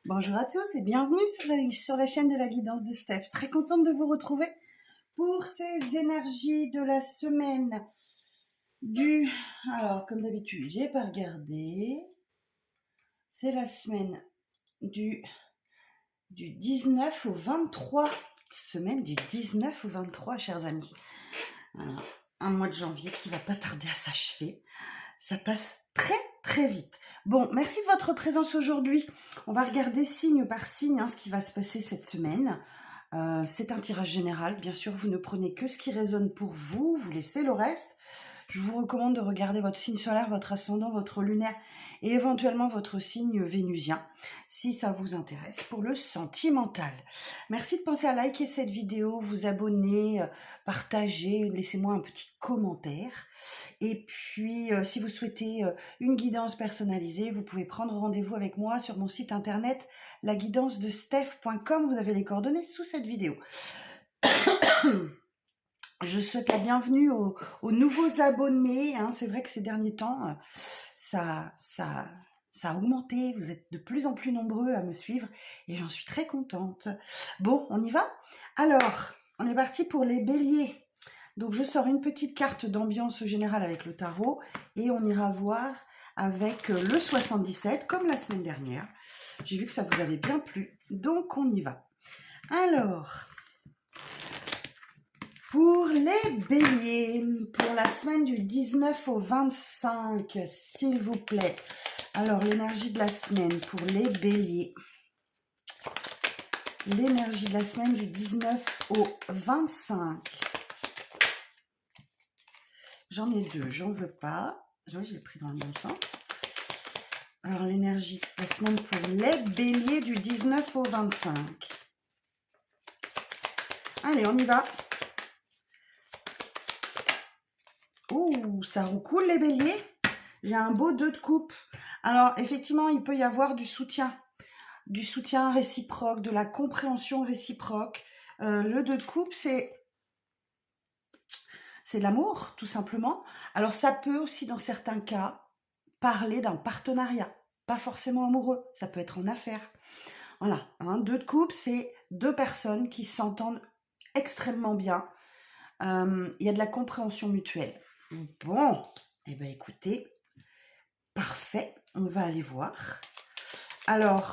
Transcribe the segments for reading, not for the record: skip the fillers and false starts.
Bonjour à tous et bienvenue sur la chaîne de la guidance de Steph. Très contente de vous retrouver pour ces énergies de la semaine du... Alors, comme d'habitude, j'ai pas regardé. C'est la semaine du 19 au 23. Semaine du 19 au 23, chers amis. Voilà. Un mois de janvier qui va pas tarder à s'achever. Ça passe très vite. Bon, merci de votre présence aujourd'hui. On va regarder signe par signe ce qui va se passer cette semaine. C'est un tirage général. Bien sûr, vous ne prenez que ce qui résonne pour vous. Vous laissez le reste. Je vous recommande de regarder votre signe solaire, votre ascendant, votre lunaire et éventuellement votre signe vénusien, si ça vous intéresse, pour le sentimental. Merci de penser à liker cette vidéo, vous abonner, partager, laissez-moi un petit commentaire. Et puis, si vous souhaitez une guidance personnalisée, vous pouvez prendre rendez-vous avec moi sur mon site internet laguidancedesteph.com. Vous avez les coordonnées sous cette vidéo. Je souhaite la bienvenue aux nouveaux abonnés. C'est vrai que ces derniers temps, ça a augmenté. Vous êtes de plus en plus nombreux à me suivre et j'en suis très contente. Bon, on y va? Alors, on est parti pour les béliers. Donc, je sors une petite carte d'ambiance générale avec le tarot et on ira voir avec le 77, comme la semaine dernière. J'ai vu que ça vous avait bien plu, donc on y va. Alors, pour les béliers, pour la semaine du 19 au 25, s'il vous plaît. Alors, l'énergie de la semaine pour les béliers. L'énergie de la semaine du 19 au 25. J'en ai deux, j'en veux pas. Oui, je l'ai pris dans le bon sens. Alors, l'énergie de la semaine pour les béliers du 19 au 25. Allez, on y va. Ouh, ça roucoule les béliers. J'ai un beau 2 de coupe. Alors, effectivement, il peut y avoir du soutien réciproque, de la compréhension réciproque. Le 2 de coupe, c'est l'amour, tout simplement. Alors, ça peut aussi, dans certains cas, parler d'un partenariat. Pas forcément amoureux, ça peut être en affaires. Voilà, 2 de coupe, c'est deux personnes qui s'entendent extrêmement bien. Il y a de la compréhension mutuelle. Bon, eh bien écoutez, parfait, on va aller voir. Alors,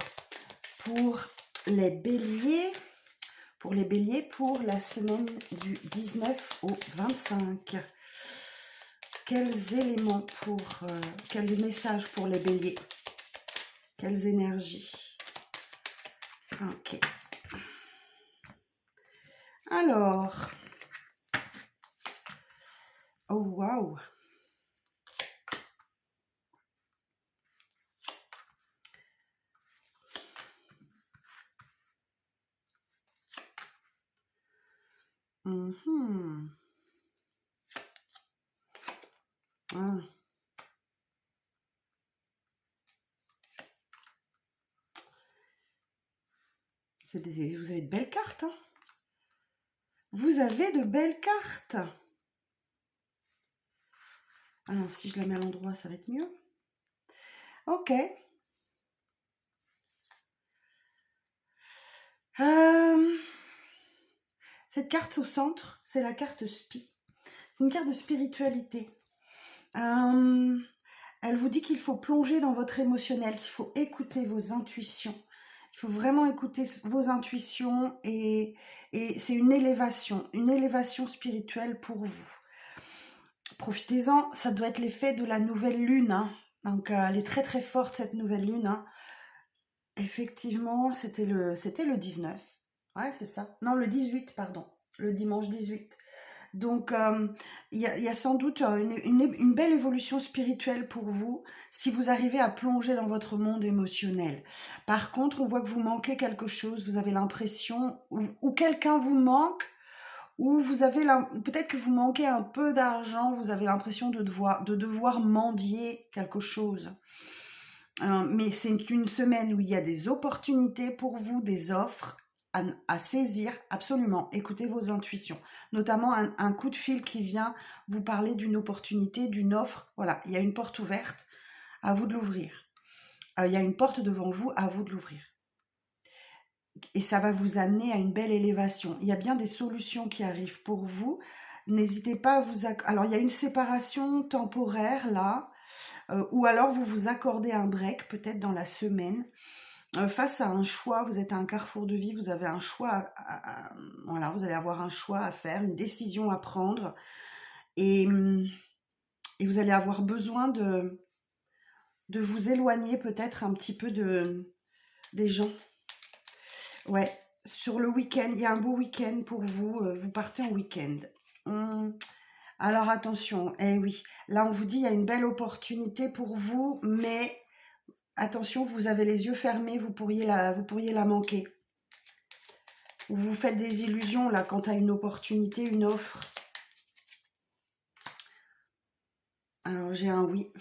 pour les béliers, pour la semaine du 19 au 25, quels éléments quels messages pour les béliers? Quelles énergies? Ok. Alors, oh waouh! Ah. Vous avez de belles cartes. Vous avez de belles cartes. Alors, si je la mets à l'endroit, ça va être mieux. Ok. Cette carte au centre, c'est la carte Spi. C'est une carte de spiritualité. Elle vous dit qu'il faut plonger dans votre émotionnel, qu'il faut écouter vos intuitions. Il faut vraiment écouter vos intuitions et c'est une élévation spirituelle pour vous. Profitez-en, ça doit être l'effet de la nouvelle lune. Donc, elle est très forte cette nouvelle lune. Effectivement, c'était le 19. Ouais, c'est ça. Non, le 18, pardon. Le dimanche 18. Donc, il y a sans doute une belle évolution spirituelle pour vous si vous arrivez à plonger dans votre monde émotionnel. Par contre, on voit que vous manquez quelque chose, vous avez l'impression, ou quelqu'un vous manque, ou vous avez peut-être que vous manquez un peu d'argent, vous avez l'impression de devoir mendier quelque chose. Mais c'est une semaine où il y a des opportunités pour vous, des offres à saisir, absolument. Écoutez vos intuitions, notamment un coup de fil qui vient vous parler d'une opportunité, d'une offre. Voilà, il y a une porte ouverte, à vous de l'ouvrir. Il y a une porte devant vous, à vous de l'ouvrir. et ça va vous amener à une belle élévation. Il y a bien des solutions qui arrivent pour vous. N'hésitez pas à vous... Alors, il y a une séparation temporaire là, ou alors vous vous accordez un break peut-être dans la semaine. Face à un choix, vous êtes à un carrefour de vie, vous avez un choix, voilà, vous allez avoir un choix à faire, une décision à prendre, et vous allez avoir besoin de vous éloigner peut-être un petit peu des gens. Ouais, sur le week-end, il y a un beau week-end pour vous, vous partez en week-end. Alors attention, eh oui, là on vous dit il y a une belle opportunité pour vous, mais attention, vous avez les yeux fermés, vous pourriez la manquer. Vous vous faites des illusions là quant à une opportunité, une offre. Alors j'ai un oui.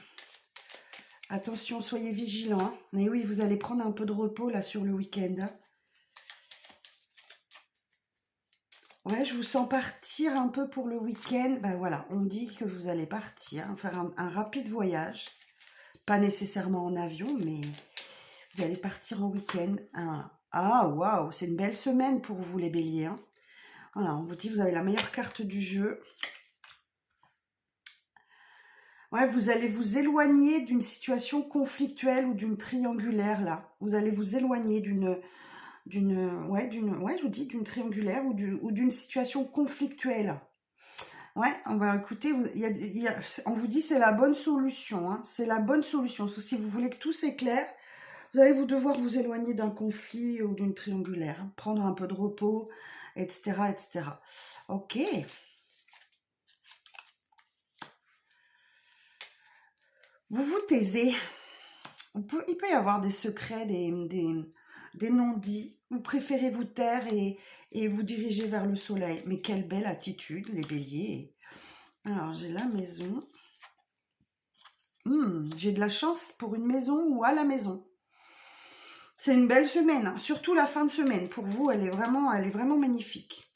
Attention, soyez vigilants. Hein. Mais oui, vous allez prendre un peu de repos là sur le week-end. Hein. Ouais, je vous sens partir un peu pour le week-end. Ben voilà, on dit que vous allez partir, faire un rapide voyage. Pas nécessairement en avion, mais vous allez partir en week-end. Ah, waouh, c'est une belle semaine pour vous les béliers. Hein. Voilà, on vous dit que vous avez la meilleure carte du jeu. Ouais, vous allez vous éloigner d'une situation conflictuelle ou d'une triangulaire, là. Vous allez vous éloigner ouais, je vous dis, d'une triangulaire ou d'une situation conflictuelle. Ouais, on va écouter, on vous dit c'est la bonne solution, hein, c'est la bonne solution. Si vous voulez que tout s'éclaire, vous allez devoir vous éloigner d'un conflit ou d'une triangulaire, hein, prendre un peu de repos, etc., etc. Ok. Vous vous taisez. Il peut y avoir des secrets, des non-dits. Vous préférez vous taire et vous diriger vers le soleil. Mais quelle belle attitude, les béliers. Alors, j'ai la maison. J'ai de la chance pour une maison ou à la maison. C'est une belle semaine, hein. Surtout la fin de semaine. Pour vous, elle est vraiment magnifique.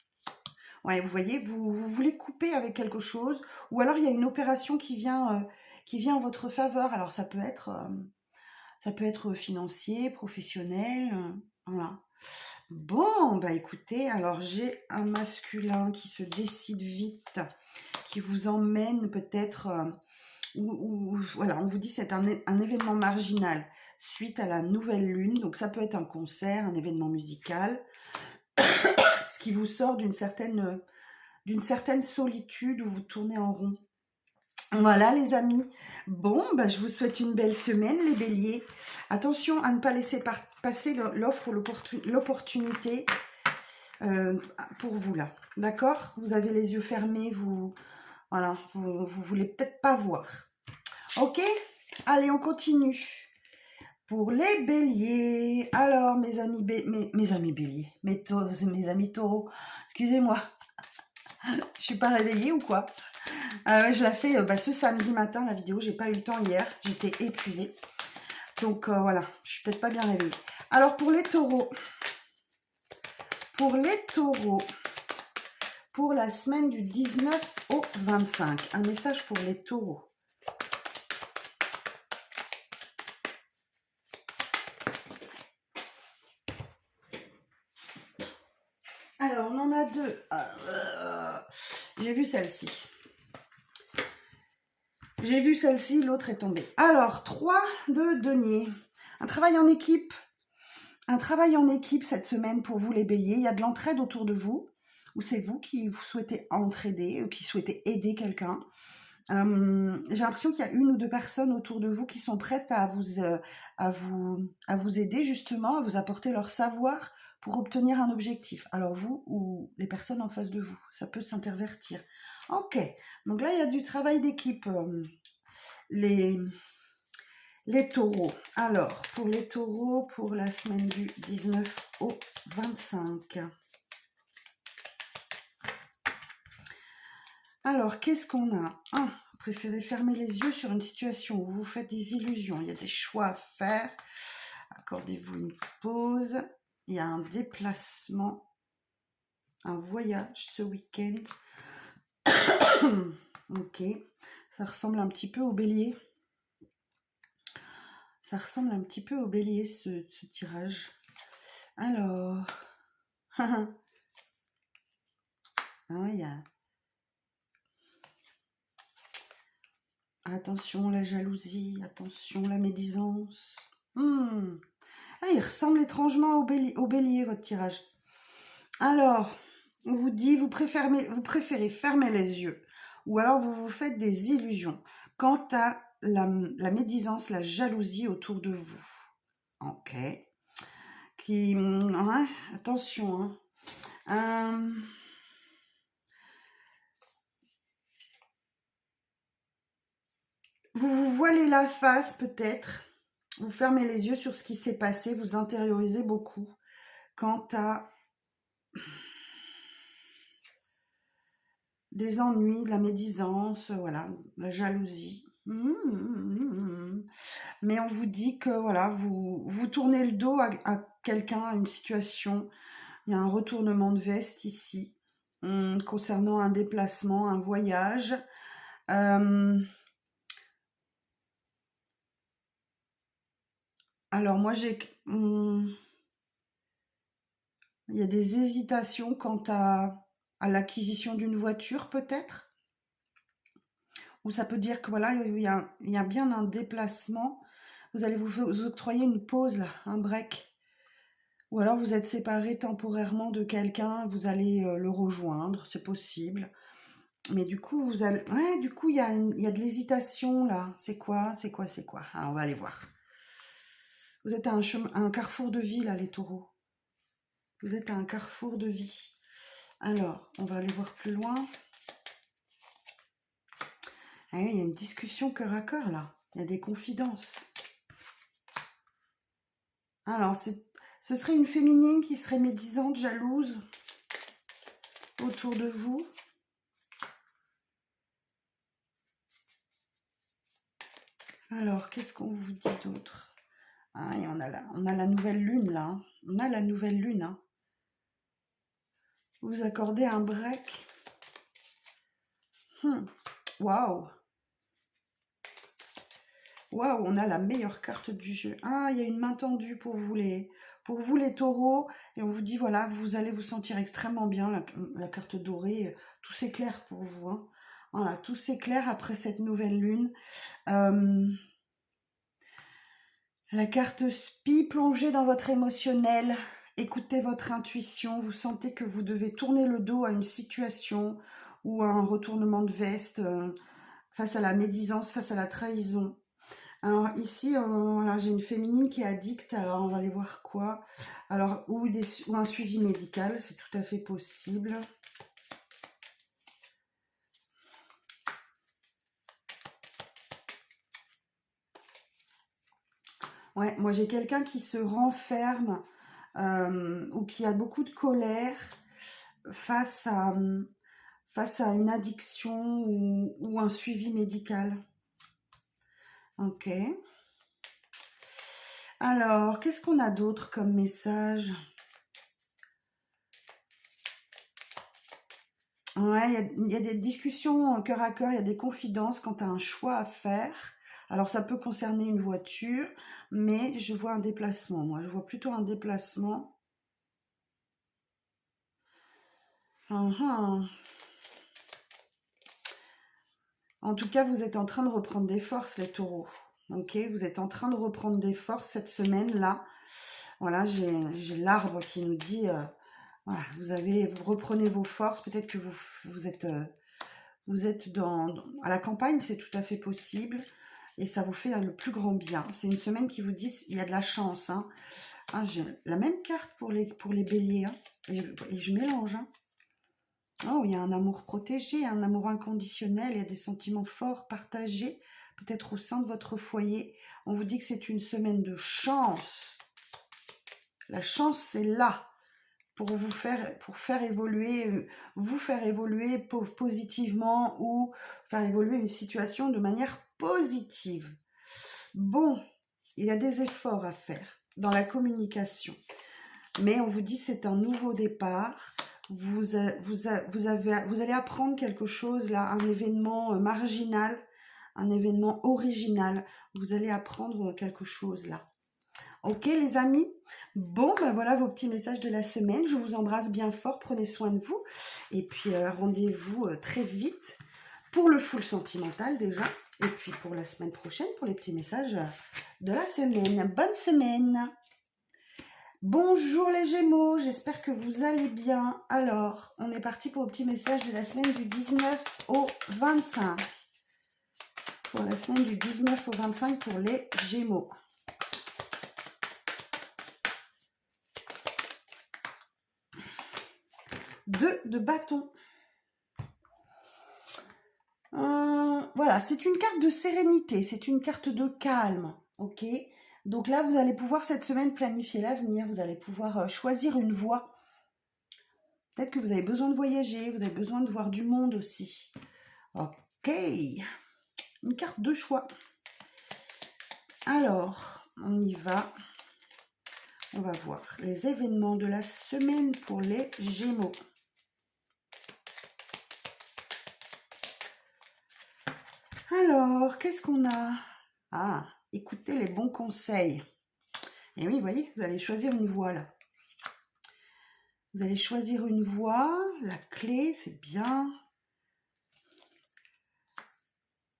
Ouais, vous voyez, vous voulez couper avec quelque chose. Ou alors, il y a une opération qui vient en votre faveur. Alors, ça peut être financier, professionnel, voilà. Bon, bah écoutez, alors j'ai un masculin qui se décide vite, qui vous emmène peut-être, voilà, on vous dit c'est un événement marginal suite à la nouvelle lune, donc ça peut être un concert, un événement musical, ce qui vous sort d'une certaine solitude où vous tournez en rond. Voilà les amis, bon, bah, je vous souhaite une belle semaine les béliers. Attention à ne pas laisser passer l'offre ou l'opportunité pour vous là, d'accord? Vous avez les yeux fermés, voilà, vous voulez peut-être pas voir. Ok? Allez, on continue. Pour les béliers, alors mes amis béliers, mes amis taureaux, excusez-moi, je suis pas réveillée ou quoi? Je la fais ce samedi matin, la vidéo. J'ai pas eu le temps hier. J'étais épuisée. Donc, voilà. Je suis peut-être pas bien réveillée. Alors, pour les taureaux. Pour la semaine du 19 au 25. Un message pour les taureaux. Alors, on en a deux. J'ai vu celle-ci. L'autre est tombée. Alors, 3 de denier. Un travail en équipe. Cette semaine pour vous les béliers. Il y a de l'entraide autour de vous. Ou c'est vous qui vous souhaitez entraider, ou qui souhaitez aider quelqu'un. J'ai l'impression qu'il y a 1 ou 2 personnes autour de vous qui sont prêtes à vous aider justement, à vous apporter leur savoir pour obtenir un objectif. Alors vous ou les personnes en face de vous, ça peut s'intervertir. Ok, donc là il y a du travail d'équipe. Les taureaux. Alors, pour les taureaux, pour la semaine du 19 au 25. Alors, qu'est-ce qu'on a? Vous préférez fermer les yeux sur une situation où vous faites des illusions. Il y a des choix à faire. Accordez-vous une pause. Il y a un déplacement, un voyage ce week-end. Ok, ça ressemble un petit peu au bélier. Ça ressemble un petit peu au bélier, ce tirage. Alors, ah ouais, attention la jalousie, attention la médisance. Ah, il ressemble étrangement au bélier, votre tirage. Alors, on vous dit, vous préférez fermer les yeux, ou alors vous vous faites des illusions quant à la médisance, la jalousie autour de vous. Ok. Ouais, attention, hein. Vous vous voilez la face peut-être, vous fermez les yeux sur ce qui s'est passé, vous intériorisez beaucoup quant à des ennuis, de la médisance, voilà, la jalousie. Mais on vous dit que voilà, vous tournez le dos à quelqu'un, à une situation. Il y a un retournement de veste ici, concernant un déplacement, un voyage. Alors moi il y a des hésitations quant à l'acquisition d'une voiture peut-être. Ou ça peut dire que voilà, il y a bien un déplacement. Vous allez vous octroyer une pause là, un break. Ou alors vous êtes séparé temporairement de quelqu'un, vous allez le rejoindre, c'est possible. Mais du coup, ouais, du coup, il y a de l'hésitation là. C'est quoi? Ah, on va aller voir. Vous êtes à un carrefour de vie là, les taureaux. Vous êtes à un carrefour de vie. Alors, on va aller voir plus loin. Ah oui, il y a une discussion cœur à cœur là. Il y a des confidences. Alors, ce serait une féminine qui serait médisante, jalouse autour de vous. Alors, qu'est-ce qu'on vous dit d'autre? Ah, et on a la nouvelle lune là. Hein. On a la nouvelle lune. Hein. Vous accordez un break. Waouh! Waouh, on a la meilleure carte du jeu. Ah, il y a une main tendue pour vous les taureaux. Et on vous dit, voilà, vous allez vous sentir extrêmement bien. La carte dorée, tout s'éclaire pour vous. Hein. Voilà, tout s'éclaire après cette nouvelle lune. La carte spi, plongée dans votre émotionnel. Écoutez votre intuition. Vous sentez que vous devez tourner le dos à une situation ou à un retournement de veste face à la médisance, face à la trahison. Alors ici, voilà, j'ai une féminine qui est addicte, alors on va aller voir quoi. Alors, ou un suivi médical, c'est tout à fait possible. Ouais, moi j'ai quelqu'un qui se renferme ou qui a beaucoup de colère face à une addiction ou un suivi médical. Ok. Alors, qu'est-ce qu'on a d'autre comme message? Ouais, il y a des discussions cœur à cœur, il y a des confidences quant à un choix à faire. Alors, ça peut concerner une voiture, mais je vois un déplacement. Moi, je vois plutôt un déplacement. En tout cas, vous êtes en train de reprendre des forces, les taureaux. Ok, vous êtes en train de reprendre des forces cette semaine-là. Voilà, j'ai l'arbre qui nous dit, voilà, vous reprenez vos forces. Peut-être que vous êtes à la campagne, c'est tout à fait possible. Et ça vous fait le plus grand bien. C'est une semaine qui vous dit, il y a de la chance. Hein. Ah, j'ai la même carte pour les béliers. Hein. Et je mélange. Hein. Oh, il y a un amour protégé, un amour inconditionnel, il y a des sentiments forts partagés, peut-être au sein de votre foyer. On vous dit que c'est une semaine de chance. La chance, c'est là pour vous faire évoluer, positivement ou faire évoluer une situation de manière positive. Bon, il y a des efforts à faire dans la communication, mais on vous dit c'est un nouveau départ. Vous allez apprendre quelque chose là, un événement marginal, un événement original. Vous allez apprendre quelque chose là. Ok les amis? Bon, ben voilà vos petits messages de la semaine. Je vous embrasse bien fort, prenez soin de vous. Et puis rendez-vous très vite pour le full sentimental déjà. Et puis pour la semaine prochaine, pour les petits messages de la semaine. Bonne semaine! Bonjour les Gémeaux, j'espère que vous allez bien. Alors, on est parti pour le petit message de la semaine du 19 au 25. Pour la semaine du 19 au 25 pour les Gémeaux. Deux de bâton. Voilà, c'est une carte de sérénité, c'est une carte de calme, ok? Donc là, vous allez pouvoir cette semaine planifier l'avenir, vous allez pouvoir choisir une voie. Peut-être que vous avez besoin de voyager, vous avez besoin de voir du monde aussi. Ok, une carte de choix. Alors, on y va. On va voir les événements de la semaine pour les Gémeaux. Alors, qu'est-ce qu'on a? Ah, écoutez les bons conseils. Et oui, vous voyez, vous allez choisir une voie là. Vous allez choisir une voie. La clé, c'est bien.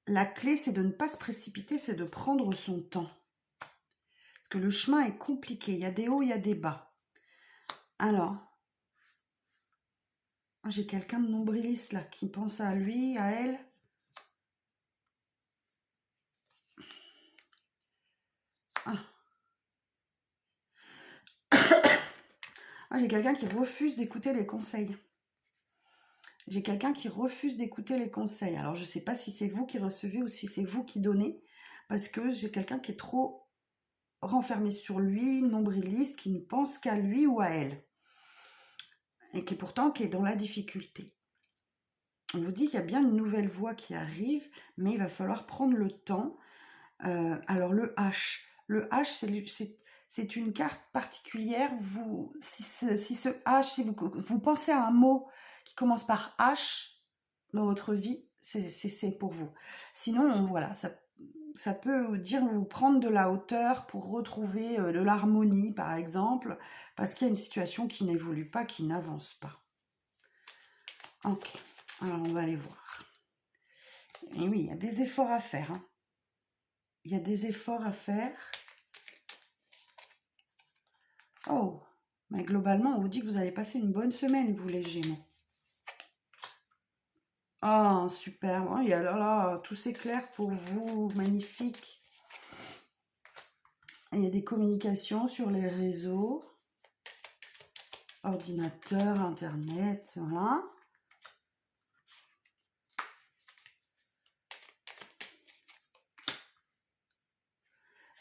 La clé, c'est de ne pas se précipiter, c'est de prendre son temps. Parce que le chemin est compliqué. Il y a des hauts, il y a des bas. Alors, j'ai quelqu'un de nombriliste là qui pense à lui, à elle. Ah. Ah, j'ai quelqu'un qui refuse d'écouter les conseils. J'ai quelqu'un qui refuse d'écouter les conseils. Alors, je ne sais pas si c'est vous qui recevez ou si c'est vous qui donnez. Parce que j'ai quelqu'un qui est trop renfermé sur lui, nombriliste, qui ne pense qu'à lui ou à elle. Et qui pourtant qui est dans la difficulté. On vous dit qu'il y a bien une nouvelle voie qui arrive, mais il va falloir prendre le temps. Alors, le H. Le H, c'est une carte particulière. Si ce H, si vous pensez à un mot qui commence par H dans votre vie, c'est pour vous. Sinon, voilà, ça peut dire vous prendre de la hauteur pour retrouver de l'harmonie, par exemple, parce qu'il y a une situation qui n'évolue pas, qui n'avance pas. Ok, alors on va aller voir. Et oui, il y a des efforts à faire. Hein. Il y a des efforts à faire. Oh, mais globalement, on vous dit que vous allez passer une bonne semaine, vous les Gémeaux. Oh, super. Oh, et alors là, tout s'éclaire pour vous. Magnifique. Et il y a des communications sur les réseaux. Ordinateur, Internet, voilà.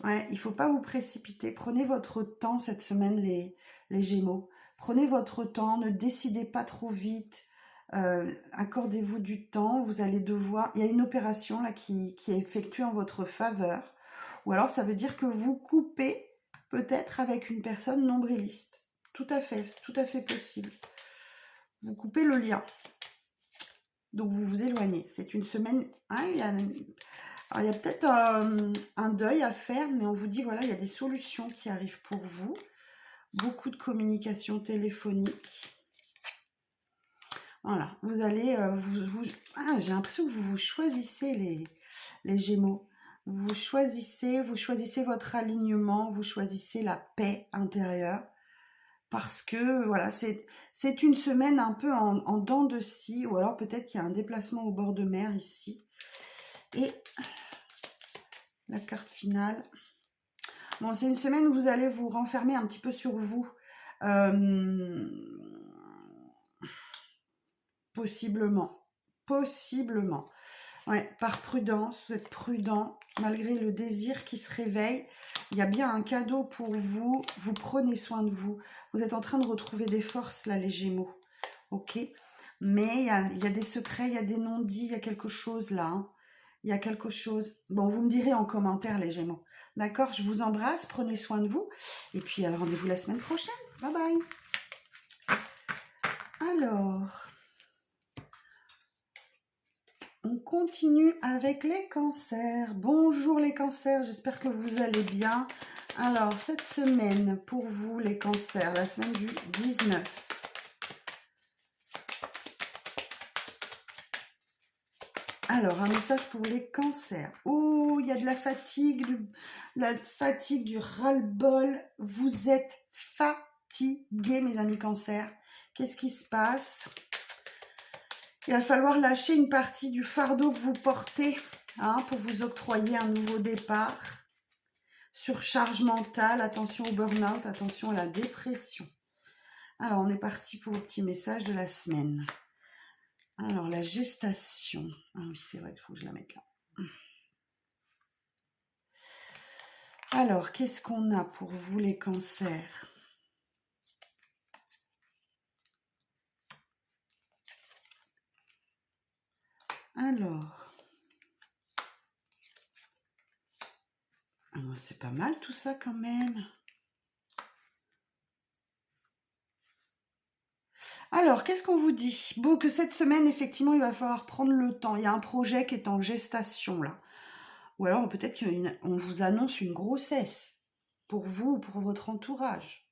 Ouais, il ne faut pas vous précipiter. Prenez votre temps cette semaine, les Gémeaux. Prenez votre temps, ne décidez pas trop vite. Accordez-vous du temps. Vous allez devoir... Il y a une opération là qui est effectuée en votre faveur. Ou alors ça veut dire que vous coupez peut-être avec une personne nombriliste. Tout à fait, c'est tout à fait possible. Vous coupez le lien. Donc vous vous éloignez. C'est une semaine... Hein, il y a peut-être un deuil à faire, mais on vous dit, voilà, il y a des solutions qui arrivent pour vous. Beaucoup de communication téléphonique. Voilà, vous allez... j'ai l'impression que vous choisissez les Gémeaux. Vous choisissez votre alignement, vous choisissez la paix intérieure. Parce que, voilà, c'est une semaine un peu en dents de scie, ou alors peut-être qu'il y a un déplacement au bord de mer ici. Et la carte finale. Bon, c'est une semaine où vous allez vous renfermer un petit peu sur vous. Possiblement. Possiblement. Ouais, par prudence, vous êtes prudent. Malgré le désir qui se réveille, il y a bien un cadeau pour vous. Vous prenez soin de vous. Vous êtes en train de retrouver des forces, là, les Gémeaux. Ok? Mais il y a des secrets, il y a des non-dits, il y a quelque chose là. Hein. Il y a quelque chose. Bon, vous me direz en commentaire, les Gémeaux. D'accord? Je vous embrasse, prenez soin de vous. Et puis, rendez-vous la semaine prochaine. Bye bye. Alors, on continue avec les cancers. Bonjour les cancers, j'espère que vous allez bien. Alors, cette semaine, pour vous, les cancers, la semaine du 19. Alors, un message pour les cancers. Oh, il y a de la fatigue, du ras-le-bol. Vous êtes fatigués, mes amis cancers. Qu'est-ce qui se passe? Il va falloir lâcher une partie du fardeau que vous portez pour vous octroyer un nouveau départ. Surcharge mentale, attention au burn-out, attention à la dépression. Alors, on est parti pour le petit message de la semaine. Alors, la gestation. Ah oui, c'est vrai, il faut que je la mette là. Alors, qu'est-ce qu'on a pour vous, les cancers? Alors, c'est pas mal tout ça quand même. Alors, qu'est-ce qu'on vous dit? Bon, que cette semaine, effectivement, il va falloir prendre le temps. Il y a un projet qui est en gestation, là. Ou alors, peut-être qu'on vous annonce une grossesse pour vous ou pour votre entourage.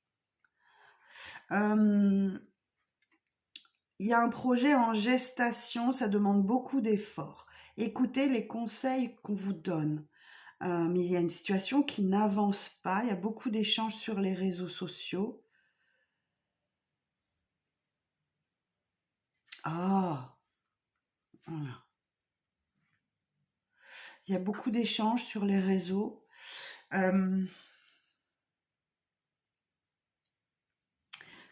Il y a un projet en gestation, ça demande beaucoup d'efforts. Écoutez les conseils qu'on vous donne. Mais il y a une situation qui n'avance pas. Il y a beaucoup d'échanges sur les réseaux sociaux. Ah, voilà. Il y a beaucoup d'échanges sur les réseaux.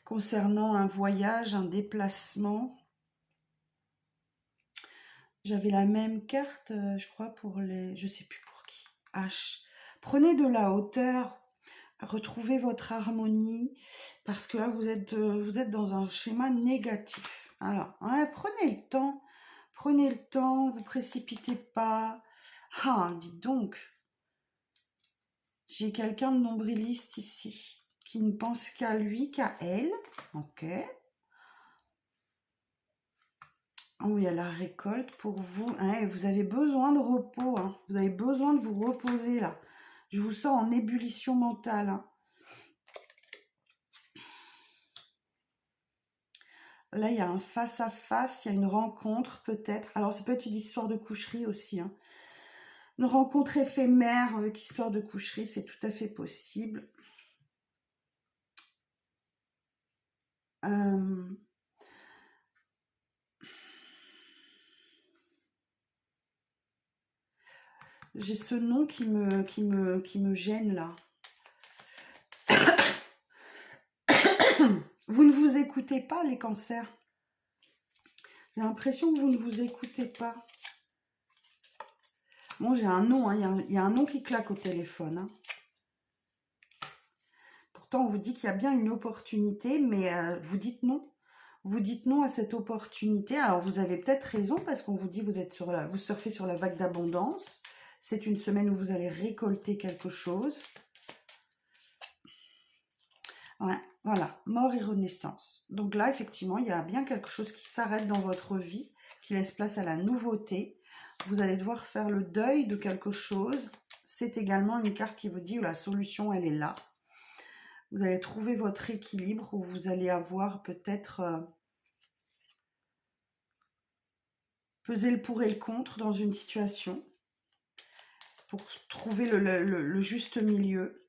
Concernant un voyage, un déplacement. J'avais la même carte, je crois, pour les... Je sais plus pour qui. H. Prenez de la hauteur, retrouvez votre harmonie, parce que là, vous êtes dans un schéma négatif. Alors, prenez le temps, vous précipitez pas. Ah, dites donc, j'ai quelqu'un de nombriliste ici, qui ne pense qu'à lui, qu'à elle. Ok. Oh, il y a la récolte pour vous. Vous avez besoin de repos. Vous avez besoin de vous reposer là. Je vous sens en ébullition mentale. Là, il y a un face-à-face, il y a une rencontre peut-être. Alors, ça peut être une histoire de coucherie aussi. Une rencontre éphémère avec histoire de coucherie, c'est tout à fait possible. J'ai ce nom qui me gêne là. Vous ne vous écoutez pas, les cancers. J'ai l'impression que vous ne vous écoutez pas. Bon, j'ai un nom, il y a un nom qui claque au téléphone. Pourtant, on vous dit qu'il y a bien une opportunité, mais vous dites non. Vous dites non à cette opportunité. Alors, vous avez peut-être raison, parce qu'on vous dit vous surfez sur la vague d'abondance. C'est une semaine où vous allez récolter quelque chose. Ouais, voilà, mort et renaissance. Donc là, effectivement, il y a bien quelque chose qui s'arrête dans votre vie, qui laisse place à la nouveauté. Vous allez devoir faire le deuil de quelque chose. C'est également une carte qui vous dit que la solution, elle est là. Vous allez trouver votre équilibre, où vous allez avoir peut-être peser le pour et le contre dans une situation pour trouver le juste milieu.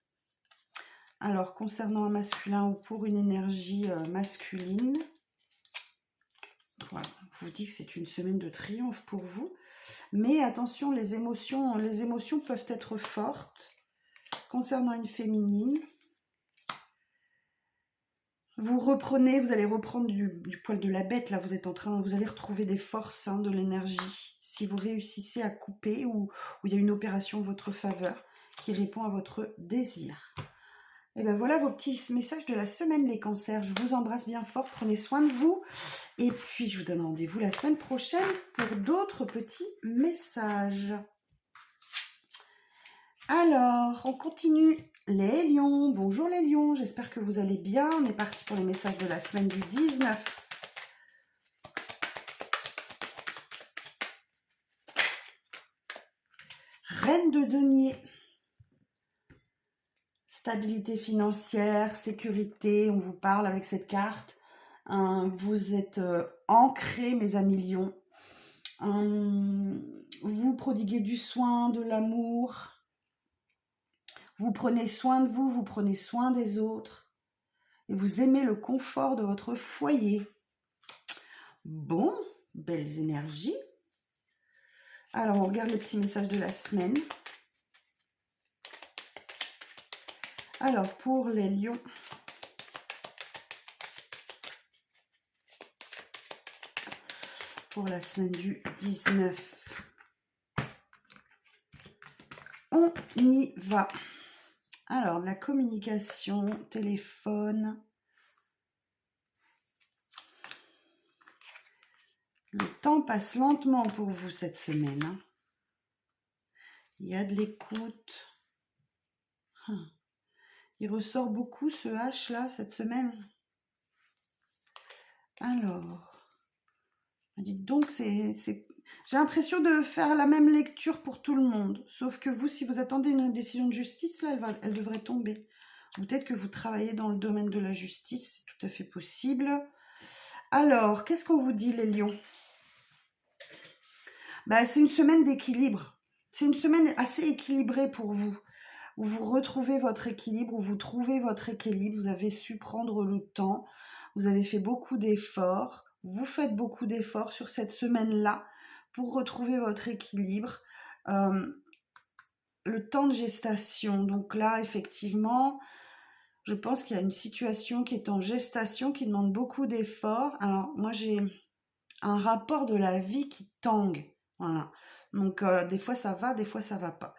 Alors, concernant un masculin ou pour une énergie masculine, voilà, je vous dis que c'est une semaine de triomphe pour vous. Mais attention, les émotions peuvent être fortes. Concernant une féminine, vous allez reprendre du poil de la bête. Là, vous allez retrouver des forces, de l'énergie. Si vous réussissez à couper ou il y a une opération en votre faveur qui répond à votre désir. Et bien voilà vos petits messages de la semaine, les cancers. Je vous embrasse bien fort, prenez soin de vous. Et puis, je vous donne rendez-vous la semaine prochaine pour d'autres petits messages. Alors, on continue. Les lions, bonjour les lions, j'espère que vous allez bien. On est parti pour les messages de la semaine du 19. Reine de denier. stabilité financière, sécurité, on vous parle avec cette carte. Vous êtes ancrés, mes amis lions. Vous prodiguez du soin, de l'amour. Vous prenez soin de vous, vous prenez soin des autres. Et vous aimez le confort de votre foyer. Bon, belles énergies. Alors, on regarde les petits messages de la semaine. Alors, pour les lions, pour la semaine du 19, on y va. Alors, la communication, téléphone. Le temps passe lentement pour vous cette semaine. Hein. Il y a de l'écoute. Il ressort beaucoup ce H là cette semaine. Alors, dites donc, j'ai l'impression de faire la même lecture pour tout le monde. Sauf que vous, si vous attendez une décision de justice, là, elle devrait tomber. Peut-être que vous travaillez dans le domaine de la justice, c'est tout à fait possible. Alors, qu'est-ce qu'on vous dit les lions? C'est une semaine d'équilibre. C'est une semaine assez équilibrée pour vous. Où vous retrouvez votre équilibre, où vous trouvez votre équilibre, vous avez su prendre le temps, vous avez fait beaucoup d'efforts, vous faites beaucoup d'efforts sur cette semaine-là pour retrouver votre équilibre. Le temps de gestation, donc là, effectivement, je pense qu'il y a une situation qui est en gestation, qui demande beaucoup d'efforts. Alors, moi, j'ai un rapport de la vie qui tangue, voilà. Donc, des fois, ça va, des fois, ça va pas.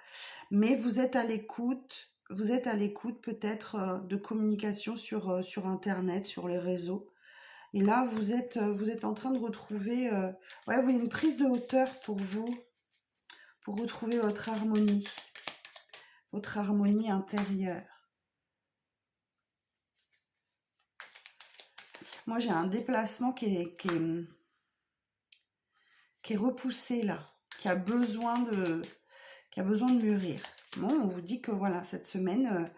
Mais vous êtes à l'écoute peut-être de communication sur Internet, sur les réseaux. Et là, vous êtes en train de retrouver une prise de hauteur pour vous, pour retrouver votre harmonie intérieure. Moi, j'ai un déplacement qui est repoussé là, qui a besoin de mûrir. Bon, on vous dit que voilà, cette semaine,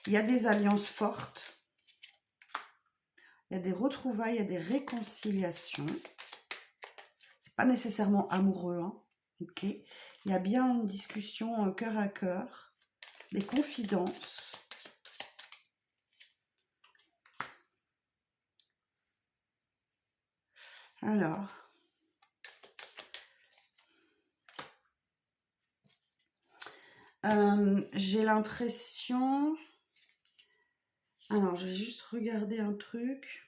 il y a des alliances fortes, il y a des retrouvailles, il y a des réconciliations. C'est pas nécessairement amoureux, hein, ok. Il y a bien une discussion cœur à cœur, des confidences. Alors, j'ai l'impression... Alors, je vais juste regarder un truc.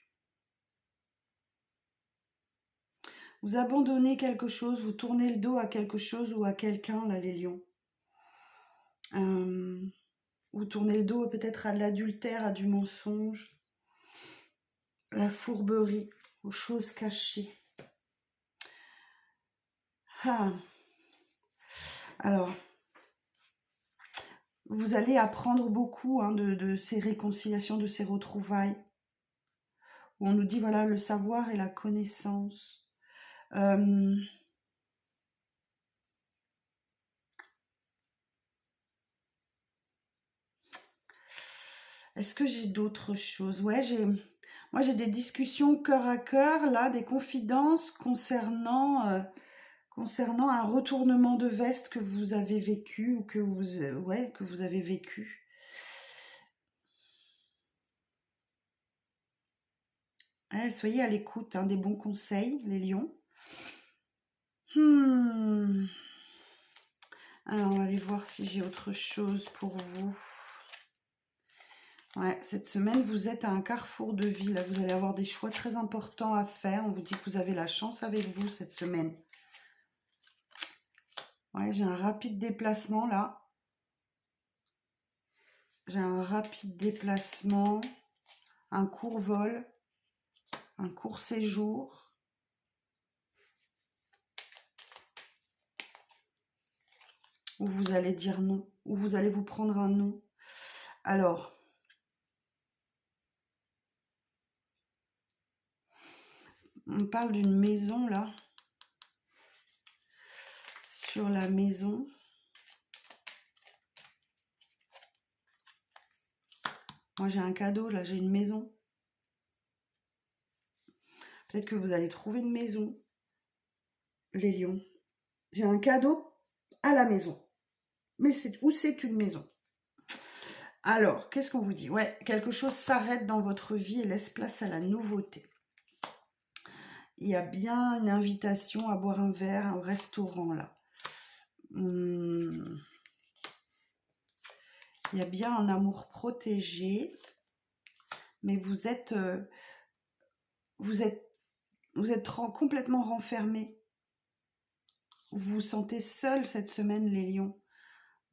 Vous abandonnez quelque chose, vous tournez le dos à quelque chose ou à quelqu'un, là, les lions. Vous tournez le dos peut-être à de l'adultère, à du mensonge, la fourberie, aux choses cachées. Alors, vous allez apprendre beaucoup de ces réconciliations, de ces retrouvailles, où on nous dit, voilà, le savoir et la connaissance. Est-ce que j'ai d'autres choses? Ouais, moi j'ai des discussions cœur à cœur, là, des confidences concernant un retournement de veste que vous avez vécu ou que vous avez vécu. Ouais, soyez à l'écoute des bons conseils, les lions. Alors, on va aller voir si j'ai autre chose pour vous. Ouais, cette semaine, vous êtes à un carrefour de vie. Là, vous allez avoir des choix très importants à faire. On vous dit que vous avez la chance avec vous cette semaine. Ouais, j'ai un rapide déplacement là. J'ai un rapide déplacement, un court vol, un court séjour. Où vous allez dire non, où vous allez vous prendre un non. Alors, on parle d'une maison là. Sur la maison. Moi, j'ai un cadeau, là, j'ai une maison. Peut-être que vous allez trouver une maison, les lions. J'ai un cadeau à la maison. Mais c'est une maison. Alors, qu'est-ce qu'on vous dit? Ouais, quelque chose s'arrête dans votre vie et laisse place à la nouveauté. Il y a bien une invitation à boire un verre au restaurant, là. Il y a bien un amour protégé, mais vous êtes complètement renfermé. Vous vous sentez seul cette semaine, les lions.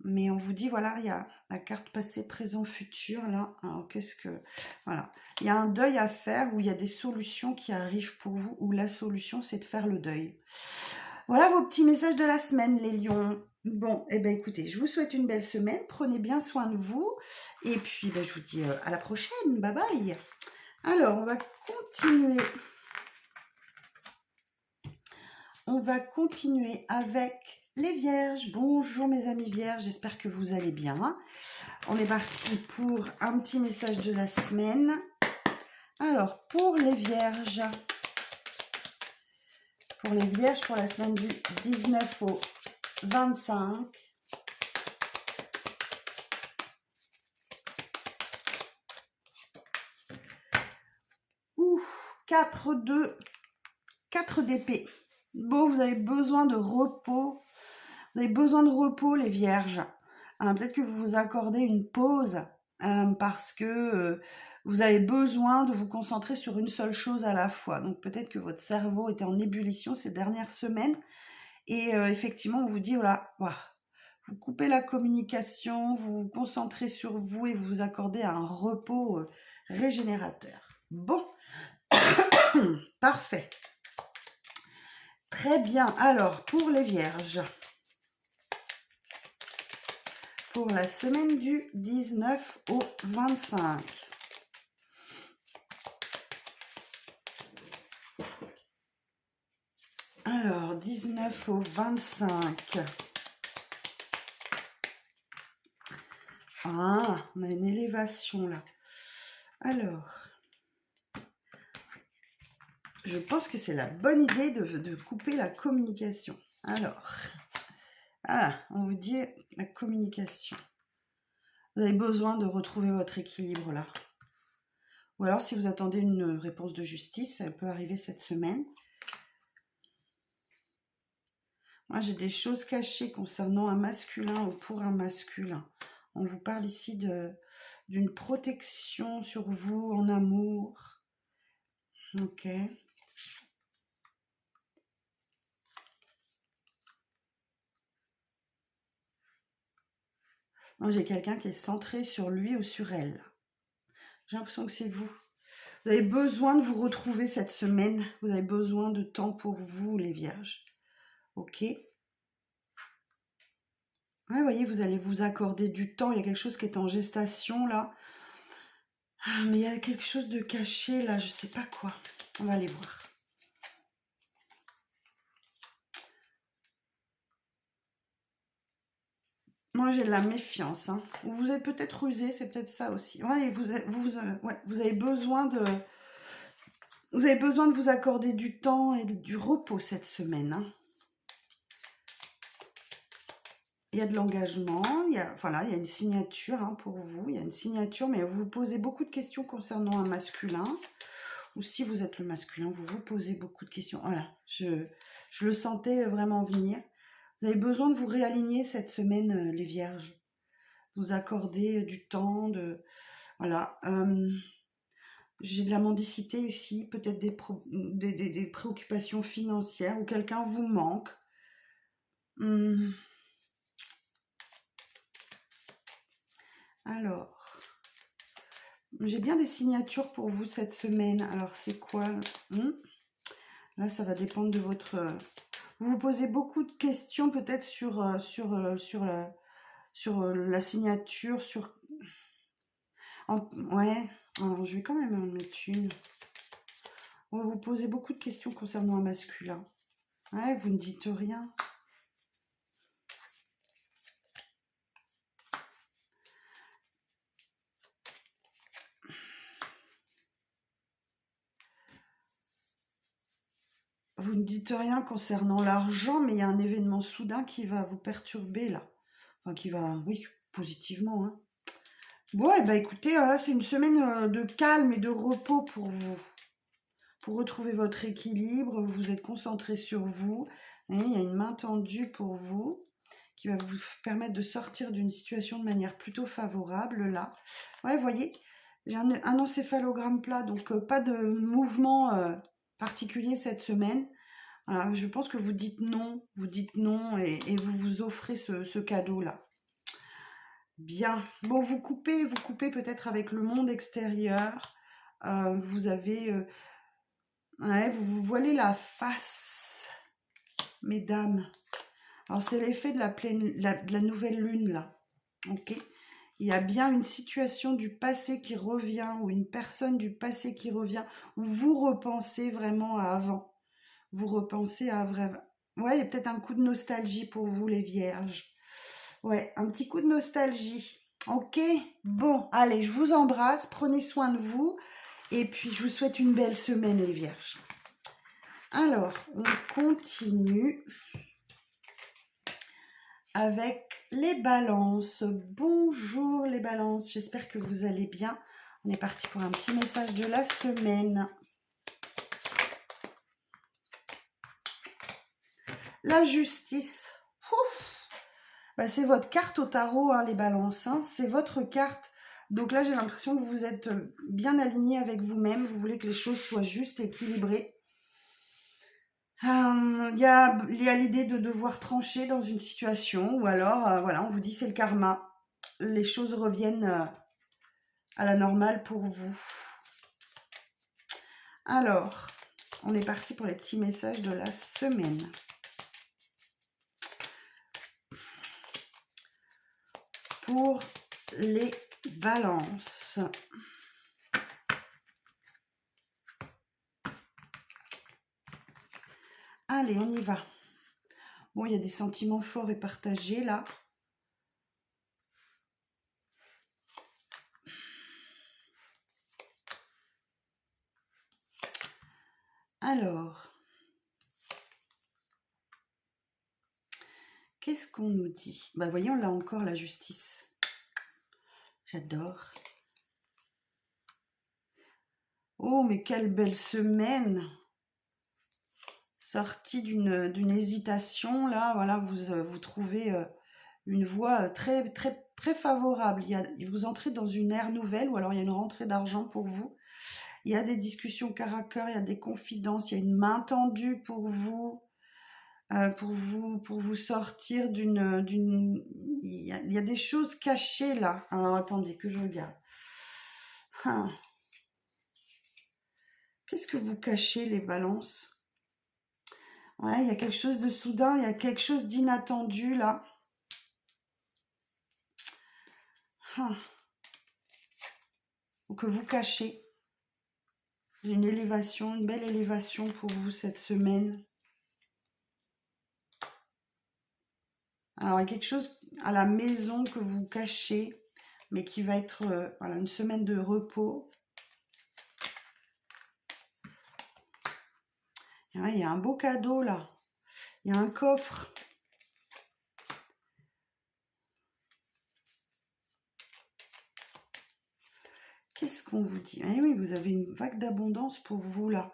Mais on vous dit, voilà, il y a la carte passé, présent, futur, là. Alors, qu'est-ce que... Voilà. Il y a un deuil à faire où il y a des solutions qui arrivent pour vous, où la solution, c'est de faire le deuil. Voilà vos petits messages de la semaine, les lions. Bon, eh bien, écoutez, je vous souhaite une belle semaine. Prenez bien soin de vous. Et puis, je vous dis à la prochaine. Bye bye. Alors, on va continuer. On va continuer avec les vierges. Bonjour mes amis vierges, j'espère que vous allez bien. On est parti pour un petit message de la semaine. Alors, pour les vierges, pour la semaine du 19 au 25. Ouf, 4 d'épée. Bon, vous avez besoin de repos. Vous avez besoin de repos, les vierges. Peut-être que vous vous accordez une pause parce que vous avez besoin de vous concentrer sur une seule chose à la fois. Donc peut-être que votre cerveau était en ébullition ces dernières semaines. Et effectivement, on vous dit, voilà, vous coupez la communication, vous vous concentrez sur vous et vous vous accordez un repos régénérateur. Bon, parfait. Très bien. Alors, pour les vierges, pour la semaine du 19 au 25. Alors, 19 au 25. Ah, on a une élévation là. Alors, je pense que c'est la bonne idée de couper la communication. Alors, on vous dit la communication. Vous avez besoin de retrouver votre équilibre là. Ou alors, si vous attendez une réponse de justice, elle peut arriver cette semaine. Moi, j'ai des choses cachées concernant un masculin ou pour un masculin. On vous parle ici d'une protection sur vous en amour. Ok. Moi, j'ai quelqu'un qui est centré sur lui ou sur elle. J'ai l'impression que c'est vous. Vous avez besoin de vous retrouver cette semaine. Vous avez besoin de temps pour vous, les vierges. Ok. Ouais, vous voyez, vous allez vous accorder du temps. Il y a quelque chose qui est en gestation, là. Mais il y a quelque chose de caché, là. Je ne sais pas quoi. On va aller voir. Moi, j'ai de la méfiance. Hein. Vous êtes peut-être rusé, c'est peut-être ça aussi. Ouais, vous avez besoin de... Vous avez besoin de vous accorder du temps et du repos cette semaine. Hein. Il y a de l'engagement, il y a une signature pour vous. Il y a une signature, mais vous vous posez beaucoup de questions concernant un masculin. Ou si vous êtes le masculin, vous vous posez beaucoup de questions. Voilà, je le sentais vraiment venir. Vous avez besoin de vous réaligner cette semaine, les vierges. Vous accorder du temps, voilà. J'ai de la mendicité ici, peut-être des préoccupations financières ou quelqu'un vous manque. Alors, j'ai bien des signatures pour vous cette semaine. Alors, c'est quoi? Là, ça va dépendre de votre... Vous vous posez beaucoup de questions peut-être sur la signature, ouais, alors, je vais quand même en mettre une. Vous vous posez beaucoup de questions concernant un masculin. Ouais, vous ne dites rien. vous ne dites rien concernant l'argent, mais il y a un événement soudain qui va vous perturber là. Enfin, qui va, oui, positivement. Hein. Bon, et ben écoutez, là, c'est une semaine de calme et de repos pour vous. Pour retrouver votre équilibre, vous êtes concentré sur vous. Et il y a une main tendue pour vous qui va vous permettre de sortir d'une situation de manière plutôt favorable là. Ouais, vous voyez, j'ai un encéphalogramme plat, donc pas de mouvement particulier cette semaine. Voilà, je pense que vous dites non et vous vous offrez ce cadeau-là. Bien. Bon, vous coupez peut-être avec le monde extérieur. Vous avez... ouais, vous vous voilez la face, mesdames. Alors, c'est l'effet de de la nouvelle lune, là. Ok. Il y a bien une situation du passé qui revient, ou une personne du passé qui revient, où vous repensez vraiment à avant. Vous repensez à vrai. Ouais, il y a peut-être un coup de nostalgie pour vous, les vierges. Ouais, un petit coup de nostalgie. Ok, bon, allez, je vous embrasse, prenez soin de vous, et puis je vous souhaite une belle semaine, les vierges. Alors, on continue avec les balances. Bonjour les balances, j'espère que vous allez bien. On est parti pour un petit message de la semaine. La justice. Ouf. Bah, c'est votre carte au tarot, hein, les balances. Hein. C'est votre carte. Donc là, j'ai l'impression que vous êtes bien aligné avec vous-même. Vous voulez que les choses soient justes, équilibrées. Il y a l'idée de devoir trancher dans une situation. Ou alors, voilà, on vous dit c'est le karma. Les choses reviennent à la normale pour vous. Alors, on est parti pour les petits messages de la semaine. Pour les balances. Allez, on y va. Bon, il y a des sentiments forts et partagés là. Alors, qu'est-ce qu'on nous dit? Bah, voyons là encore la justice. J'adore. Oh, mais quelle belle semaine! Sortie d'une hésitation, là, voilà, vous trouvez une voie très, très, très favorable. Vous entrez dans une ère nouvelle, ou alors il y a une rentrée d'argent pour vous. Il y a des discussions cœur à cœur, il y a des confidences, il y a une main tendue pour vous. Pour vous sortir d'une... Il y a des choses cachées là. Alors attendez que je regarde. Ah. Qu'est-ce que vous cachez, les balances? Ouais, il y a quelque chose de soudain, il y a quelque chose d'inattendu là. Ah. Ou que vous cachez. Une élévation, une belle élévation pour vous cette semaine. Alors, il y a quelque chose à la maison que vous cachez, mais qui va être voilà, une semaine de repos. Il y a un beau cadeau là. Il y a un coffre. Qu'est-ce qu'on vous dit? Eh oui, vous avez une vague d'abondance pour vous là.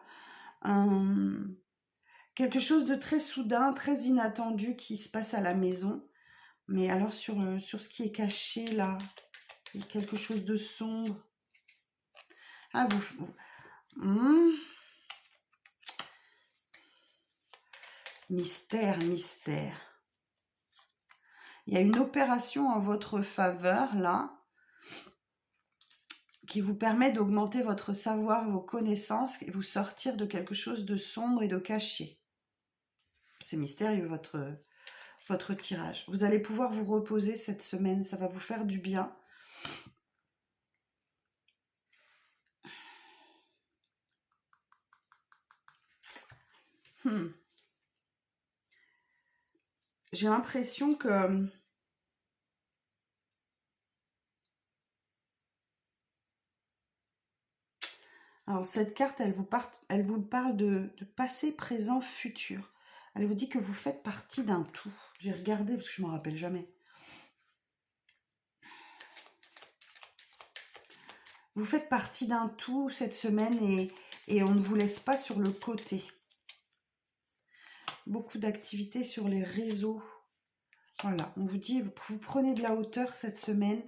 Quelque chose de très soudain, très inattendu qui se passe à la maison. Mais alors sur ce qui est caché là, il y a quelque chose de sombre. Ah, Mystère, mystère. Il y a une opération en votre faveur là, qui vous permet d'augmenter votre savoir, vos connaissances et vous sortir de quelque chose de sombre et de caché. C'est mystérieux votre tirage. Vous allez pouvoir vous reposer cette semaine, ça va vous faire du bien. J'ai l'impression que Alors, cette carte, elle vous parle de passé, présent, futur. Elle vous dit que vous faites partie d'un tout. J'ai regardé parce que je ne me rappelle jamais. Vous faites partie d'un tout cette semaine et on ne vous laisse pas sur le côté. Beaucoup d'activités sur les réseaux. Voilà, on vous dit, vous prenez de la hauteur cette semaine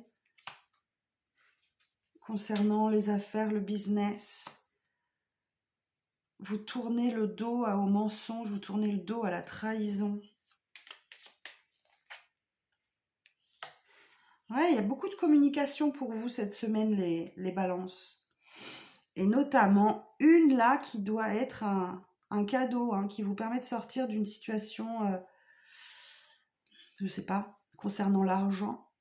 concernant les affaires, le business. Vous tournez le dos aux mensonges, vous tournez le dos à la trahison. Ouais, il y a beaucoup de communication pour vous cette semaine, les balances. Et notamment une là qui doit être un cadeau, hein, qui vous permet de sortir d'une situation, je ne sais pas, concernant l'argent.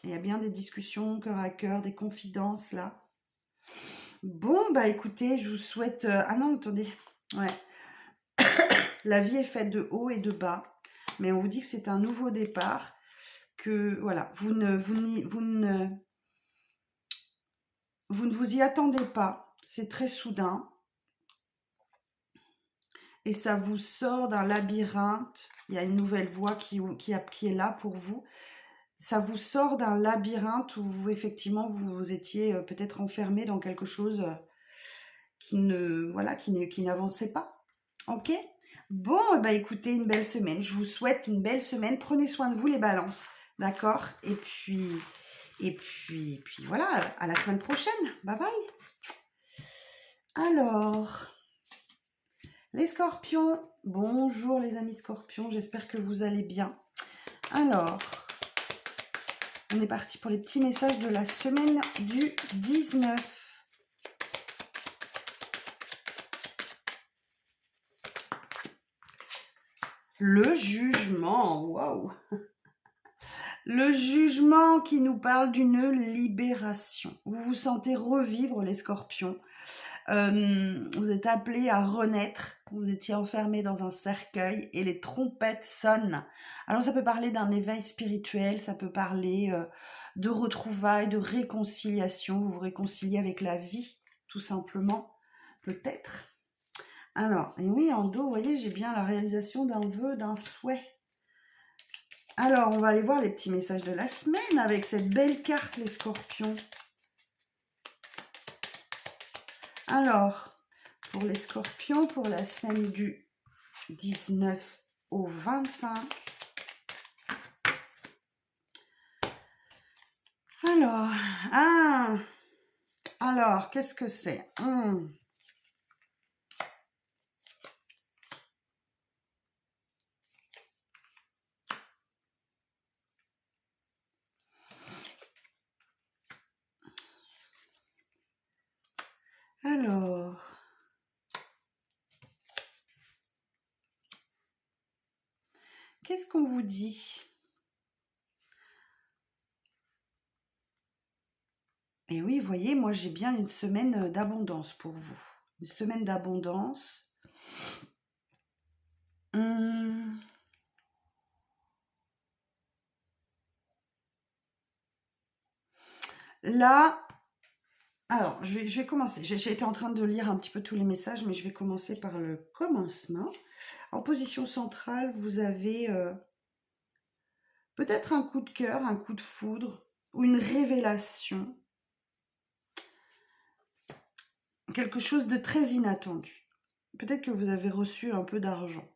Il y a bien des discussions cœur à cœur, des confidences là. Bon, bah écoutez, je vous souhaite... Ah non, attendez. Ouais. La vie est faite de haut et de bas. Mais on vous dit que c'est un nouveau départ. Que voilà, vous ne vous y attendez pas. C'est très soudain. Et ça vous sort d'un labyrinthe. Il y a une nouvelle voie qui est là pour vous. Ça vous sort d'un labyrinthe où vous, effectivement, vous étiez peut-être enfermé dans quelque chose qui n'avançait pas. Ok? Bon, bah écoutez, une belle semaine. Je vous souhaite une belle semaine. Prenez soin de vous, les balances. D'accord? Et puis voilà, à la semaine prochaine. Bye bye. Alors, les scorpions. Bonjour les amis scorpions. J'espère que vous allez bien. Alors, on est parti pour les petits messages de la semaine du 19. Le jugement, waouh! Le jugement qui nous parle d'une libération. Vous vous sentez revivre les scorpions. Vous êtes appelés à renaître. Vous étiez enfermés dans un cercueil et les trompettes sonnent. Alors ça peut parler d'un éveil spirituel, ça peut parler de retrouvailles, de réconciliation. Vous vous réconciliez avec la vie, tout simplement, peut-être. Alors, et oui, en dos, vous voyez, j'ai bien la réalisation d'un vœu, d'un souhait. Alors, on va aller voir les petits messages de la semaine avec cette belle carte, les scorpions. Alors, pour les scorpions, pour la semaine du 19 au 25. Alors, qu'est-ce que c'est? Alors, qu'est-ce qu'on vous dit? Et oui, vous voyez, moi j'ai bien une semaine d'abondance pour vous. Une semaine d'abondance. Là, alors je vais commencer. J'ai été en train de lire un petit peu tous les messages, mais je vais commencer par le commencement. En position centrale, vous avez peut-être un coup de cœur, un coup de foudre ou une révélation. Quelque chose de très inattendu. Peut-être que vous avez reçu un peu d'argent.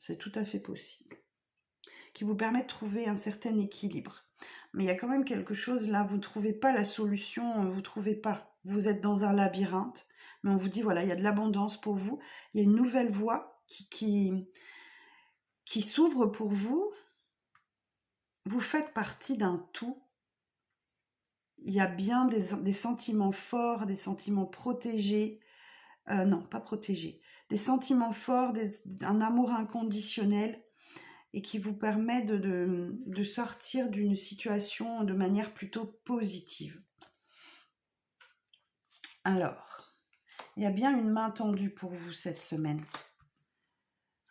C'est tout à fait possible. Qui vous permet de trouver un certain équilibre. Mais il y a quand même quelque chose là, vous ne trouvez pas la solution, vous ne trouvez pas. Vous êtes dans un labyrinthe, mais on vous dit, voilà, il y a de l'abondance pour vous. Il y a une nouvelle voie qui s'ouvre pour vous. Vous faites partie d'un tout. Il y a bien des sentiments forts, des sentiments protégés. Non, pas protégés. Des sentiments forts, un amour inconditionnel et qui vous permet de sortir d'une situation de manière plutôt positive. Alors, il y a bien une main tendue pour vous cette semaine.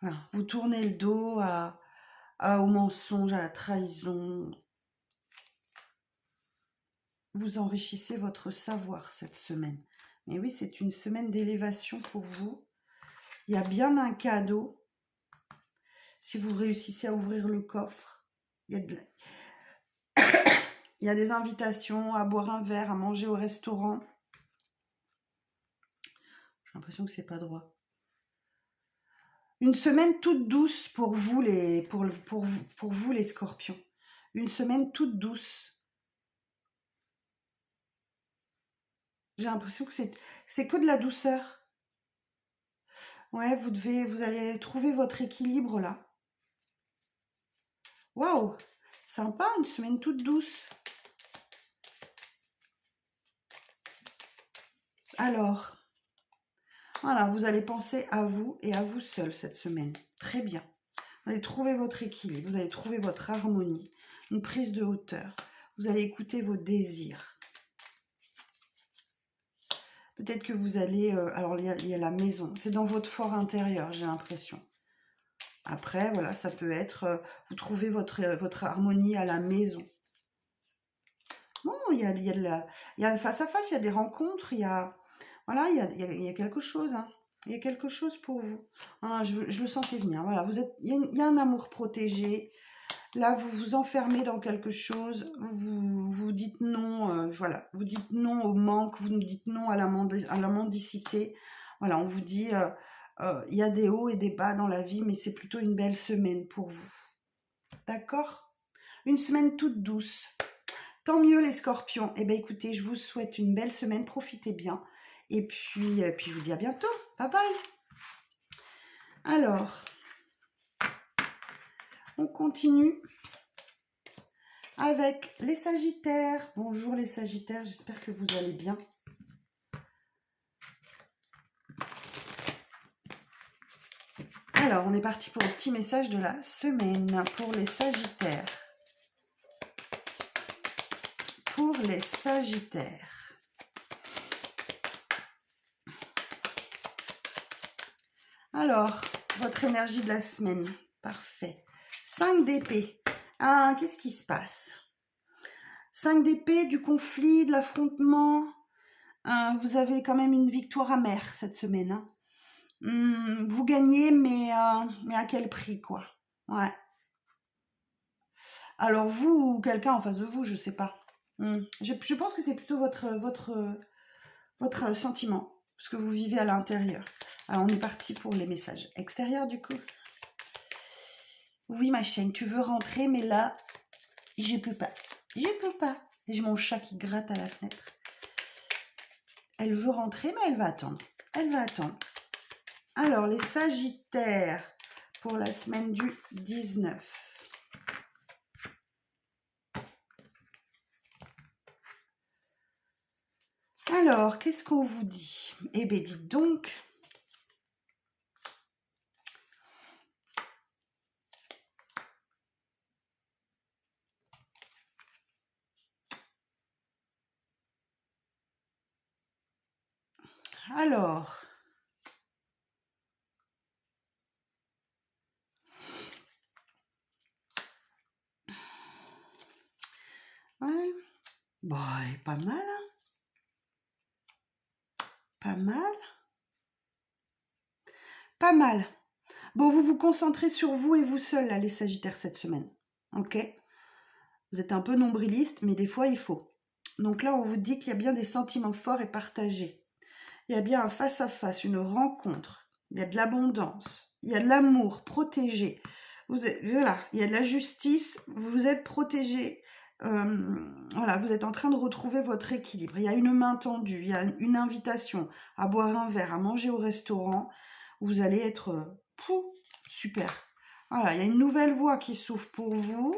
Voilà, vous tournez le dos aux mensonges, à la trahison. vous enrichissez votre savoir cette semaine. Mais oui, c'est une semaine d'élévation pour vous. Il y a bien un cadeau. Si vous réussissez à ouvrir le coffre, il y a des invitations à boire un verre, à manger au restaurant. J'ai l'impression que c'est pas droit. Une semaine toute douce pour vous les, pour vous, les scorpions. Une semaine toute douce. J'ai l'impression que c'est que de la douceur. Ouais, vous allez trouver votre équilibre là. Waouh, sympa, une semaine toute douce. Alors, voilà, vous allez penser à vous et à vous seul cette semaine. Très bien. Vous allez trouver votre équilibre, vous allez trouver votre harmonie, une prise de hauteur. Vous allez écouter vos désirs. Peut-être que vous allez... alors, il y a la maison. C'est dans votre fort intérieur, j'ai l'impression. Après, voilà, ça peut être... vous trouvez votre harmonie à la maison. Bon, il y a de la... Il y a face à face, il y a des rencontres, il y a... Voilà, il y a quelque chose, hein. Il y a quelque chose pour vous. Ah, je le sentais venir. Voilà, il y a un amour protégé. Là, vous vous enfermez dans quelque chose. Vous dites non. Voilà, vous dites non au manque. Vous nous dites non à la mendicité. Voilà, on vous dit, il y a des hauts et des bas dans la vie, mais c'est plutôt une belle semaine pour vous. D'accord? Une semaine toute douce. Tant mieux les scorpions. Eh bien écoutez, je vous souhaite une belle semaine. Profitez bien. Et puis je vous dis à bientôt. Bye bye. Alors, on continue avec les Sagittaires. Bonjour les Sagittaires, j'espère que vous allez bien. Alors, on est parti pour le petit message de la semaine pour les Sagittaires. Pour les Sagittaires. Alors, votre énergie de la semaine. Parfait. 5 d'épée. Ah, qu'est-ce qui se passe? 5 d'épée, du conflit, de l'affrontement. Vous avez quand même une victoire amère cette semaine. Hein. Vous gagnez, mais à quel prix, quoi? Ouais. Alors, vous ou quelqu'un en face de vous, je sais pas. Je pense que c'est plutôt votre sentiment, ce que vous vivez à l'intérieur. Alors, on est parti pour les messages extérieurs, du coup. Oui, ma chienne, tu veux rentrer, mais là, je peux pas. Je peux pas. J'ai mon chat qui gratte à la fenêtre. Elle veut rentrer, mais elle va attendre. Elle va attendre. Alors, les Sagittaires, pour la semaine du 19. Alors, qu'est-ce qu'on vous dit? Eh bien, dites donc. Alors. Ouais. Bon, pas mal, hein. Pas mal. Pas mal. Bon, vous vous concentrez sur vous et vous seul, là, les Sagittaires, cette semaine. Ok? Vous êtes un peu nombriliste, mais des fois, il faut. Donc là, on vous dit qu'il y a bien des sentiments forts et partagés. Il y a bien un face-à-face, une rencontre. Il y a de l'abondance. Il y a de l'amour protégé. Voilà, il y a de la justice. Vous êtes protégé. Voilà, vous êtes en train de retrouver votre équilibre. Il y a une main tendue. Il y a une invitation à boire un verre, à manger au restaurant. Vous allez être super. Voilà, il y a une nouvelle voie qui s'ouvre pour vous.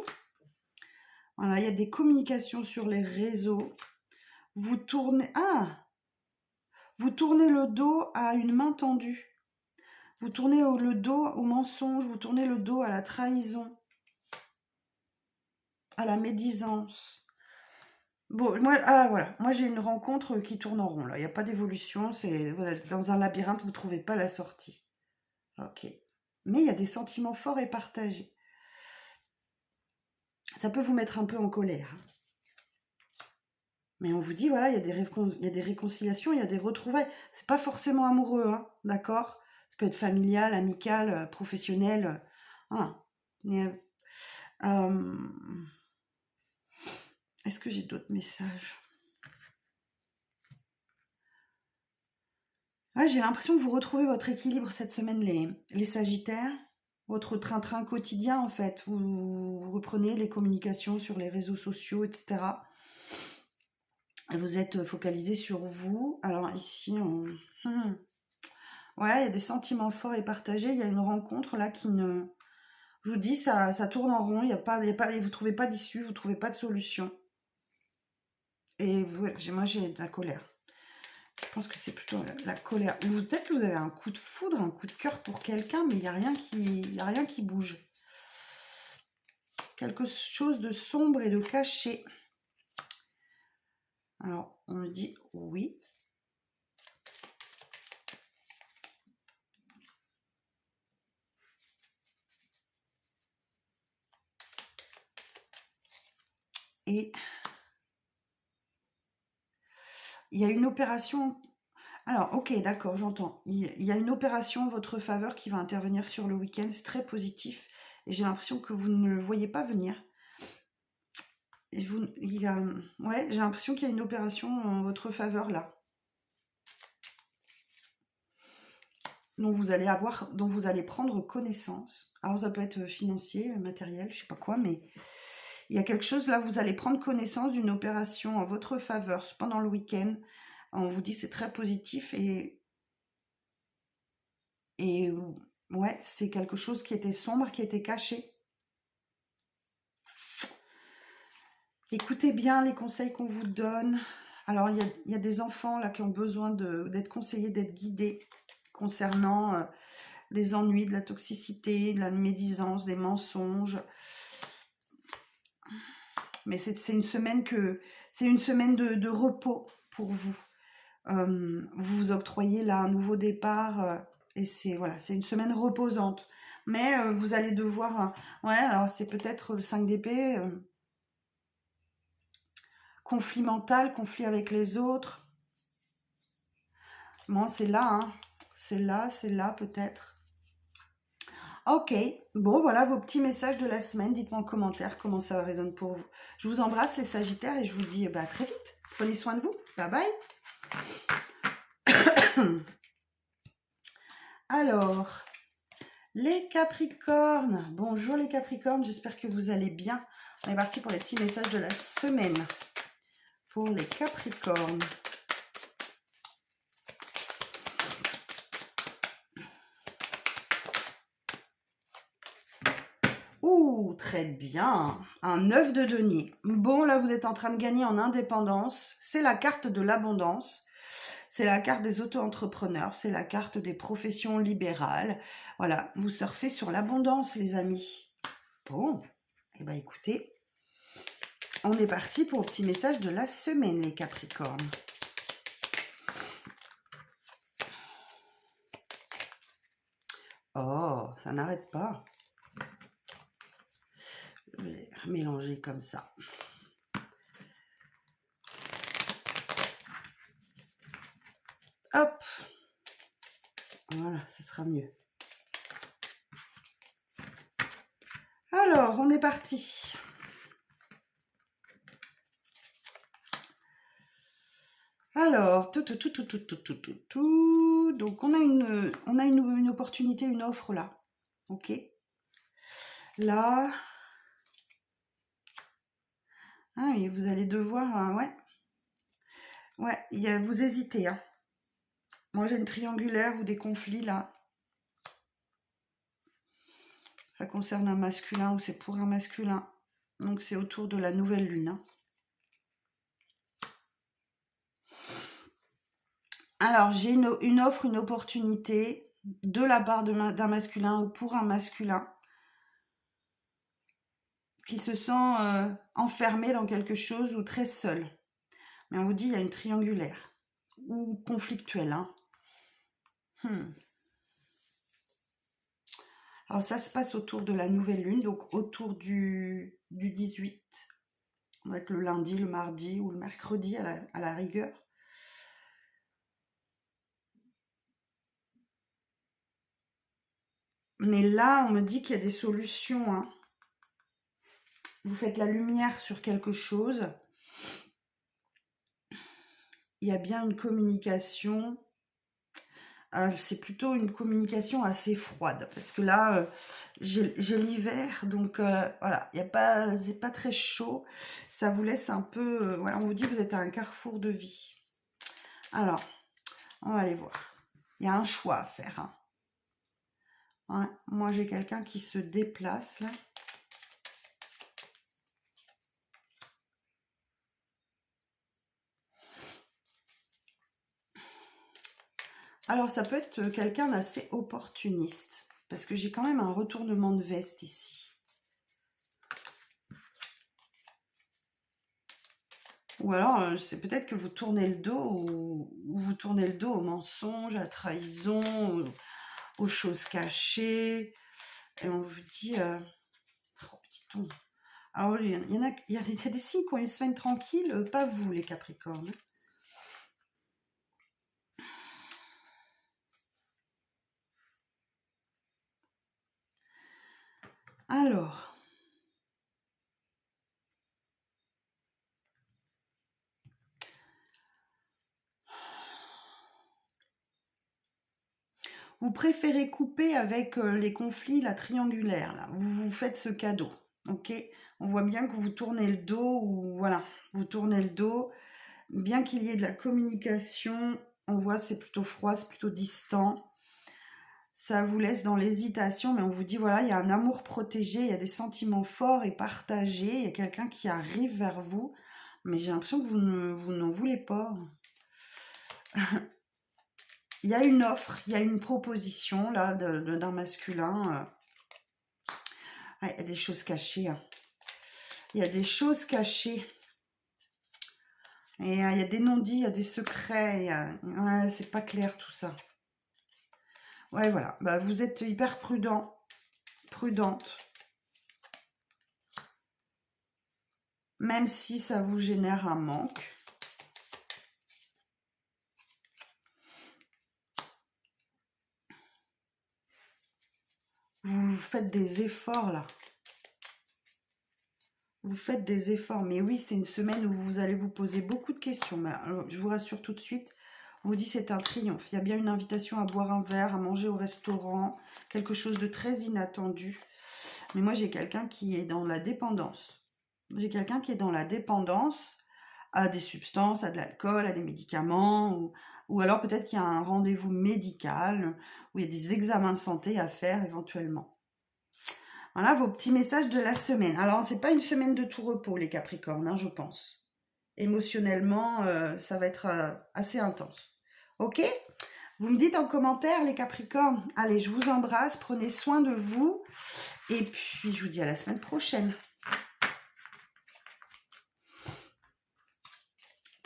Voilà, il y a des communications sur les réseaux. Vous tournez... Vous tournez le dos à une main tendue. Vous tournez le dos au mensonge. Vous tournez le dos à la trahison. À la médisance. Bon, voilà. Moi, j'ai une rencontre qui tourne en rond, là. Il n'y a pas d'évolution. Vous êtes dans un labyrinthe, vous ne trouvez pas la sortie. Ok. Mais il y a des sentiments forts et partagés. Ça peut vous mettre un peu en colère. Mais on vous dit, voilà, il y a des réconciliations, il y a des retrouvailles. C'est pas forcément amoureux, hein, d'accord? Ça peut être familial, amical, professionnel. Voilà. Mais, est-ce que j'ai d'autres messages? Ouais, j'ai l'impression que vous retrouvez votre équilibre cette semaine, les Sagittaires. Votre train-train quotidien, en fait. Vous reprenez les communications sur les réseaux sociaux, etc. Et vous êtes focalisé sur vous. Alors ici, ouais, il y a des sentiments forts et partagés. Il y a une rencontre là qui ne... Je vous dis, ça tourne en rond. Vous ne trouvez pas d'issue, vous ne trouvez pas de solution. Et moi, j'ai de la colère. Je pense que c'est plutôt la colère. Ou peut-être que vous avez un coup de foudre, un coup de cœur pour quelqu'un, mais il n'y a rien qui bouge. Quelque chose de sombre et de caché. Alors, on me dit oui. Et il y a une opération... Alors, ok, d'accord, j'entends. Il y a une opération en votre faveur qui va intervenir sur le week-end. C'est très positif. Et j'ai l'impression que vous ne le voyez pas venir. Et ouais, j'ai l'impression qu'il y a une opération en votre faveur là. Dont vous allez prendre connaissance. Alors, ça peut être financier, matériel, je sais pas quoi, mais il y a quelque chose là, vous allez prendre connaissance d'une opération en votre faveur pendant le week-end. On vous dit c'est très positif et ouais, c'est quelque chose qui était sombre, qui était caché. Écoutez bien les conseils qu'on vous donne. Alors, il y a des enfants là qui ont besoin d'être conseillés, d'être guidés concernant des ennuis, de la toxicité, de la médisance, des mensonges. Mais c'est une semaine de repos pour vous. Vous vous octroyez là un nouveau départ et c'est une semaine reposante. Mais vous allez devoir... ouais, alors c'est peut-être le 5 d'épée. Conflit mental, conflit avec les autres. Bon, c'est là, hein. C'est là peut-être. Ok, bon, voilà vos petits messages de la semaine. Dites-moi en commentaire comment ça résonne pour vous. Je vous embrasse les Sagittaires et je vous dis à très vite. Prenez soin de vous. Bye bye. Alors, les Capricornes. Bonjour les Capricornes, j'espère que vous allez bien. On est parti pour les petits messages de la semaine. Pour les Capricornes. Ouh, très bien. Un œuf de denier. Bon, là, vous êtes en train de gagner en indépendance. C'est la carte de l'abondance. C'est la carte des auto-entrepreneurs. C'est la carte des professions libérales. Voilà, vous surfez sur l'abondance, les amis. Bon, eh bien, écoutez, on est parti pour le petit message de la semaine, les Capricornes. Oh, ça n'arrête pas. Je vais mélanger comme ça. Hop. Voilà, ça sera mieux. Alors, on est parti. Alors, donc on a une opportunité, une offre là. Ok. Là. Ah oui, vous allez devoir, ouais. Ouais, vous hésitez. Hein. Moi, j'ai une triangulaire ou des conflits là. Ça concerne un masculin ou c'est pour un masculin. Donc, c'est autour de la nouvelle lune. Hein. Alors, j'ai une offre, une opportunité de la part d'un masculin ou pour un masculin qui se sent enfermé dans quelque chose ou très seul. Mais on vous dit, il y a une triangulaire ou conflictuelle. Hein. Alors, ça se passe autour de la nouvelle lune, donc autour du 18 Ça va être le lundi, le mardi ou le mercredi à la rigueur. Mais là, on me dit qu'il y a des solutions, hein. Vous faites la lumière sur quelque chose. Il y a bien une communication. C'est plutôt une communication assez froide. Parce que là, j'ai l'hiver. Donc, voilà, c'est pas très chaud. Ça vous laisse un peu... voilà, on vous dit que vous êtes à un carrefour de vie. Alors, on va aller voir. Il y a un choix à faire, hein. Ouais, moi, j'ai quelqu'un qui se déplace, là. Alors, ça peut être quelqu'un d'assez opportuniste, parce que j'ai quand même un retournement de veste ici. Ou alors, c'est peut-être que vous tournez le dos, ou vous tournez le dos au mensonge, à la trahison, aux choses cachées, et on vous dit... oh, petit ton. Alors, il y a des signes qui ont une semaine tranquille, pas vous, les Capricornes. Alors... Vous préférez couper avec les conflits, la triangulaire, là. Vous vous faites ce cadeau, ok? On voit bien que vous tournez le dos, ou voilà, vous tournez le dos. Bien qu'il y ait de la communication, on voit c'est plutôt froid, c'est plutôt distant. Ça vous laisse dans l'hésitation, mais on vous dit, voilà, il y a un amour protégé, il y a des sentiments forts et partagés, il y a quelqu'un qui arrive vers vous, mais j'ai l'impression que vous n'en voulez pas. Il y a une offre, il y a une proposition là d'un masculin. Il y a des choses cachées. Hein. Il y a des choses cachées. Et il y a des non-dits, il y a des secrets. Ouais, c'est pas clair tout ça. Ouais, voilà. Bah, vous êtes hyper prudent, prudente. Même si ça vous génère un manque. Vous faites des efforts là. Vous faites des efforts. Mais oui, c'est une semaine où vous allez vous poser beaucoup de questions. Mais alors, je vous rassure tout de suite. On vous dit c'est un triomphe. Il y a bien une invitation à boire un verre, à manger au restaurant. Quelque chose de très inattendu. Mais moi, j'ai quelqu'un qui est dans la dépendance. J'ai quelqu'un qui est dans la dépendance à des substances, à de l'alcool, à des médicaments. Ou alors peut-être qu'il y a un rendez-vous médical, où il y a des examens de santé à faire éventuellement. Voilà vos petits messages de la semaine. Alors, c'est pas une semaine de tout repos, les Capricornes, hein, je pense. Émotionnellement, ça va être assez intense. Ok? Vous me dites en commentaire, les Capricornes. Allez, je vous embrasse, prenez soin de vous. Et puis, je vous dis à la semaine prochaine.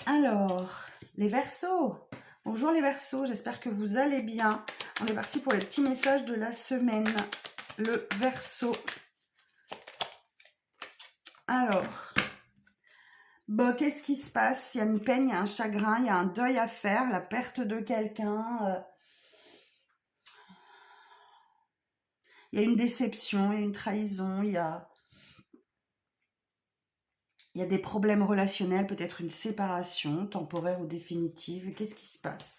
Alors, les Verseaux. Bonjour les Verseaux, j'espère que vous allez bien. On est parti pour les petits messages de la semaine. Le Verseau. Alors, bon, qu'est-ce qui se passe? Il y a une peine, il y a un chagrin, il y a un deuil à faire, la perte de quelqu'un. Il y a une déception, il y a une trahison, il y a des problèmes relationnels, peut-être une séparation temporaire ou définitive. Qu'est-ce qui se passe?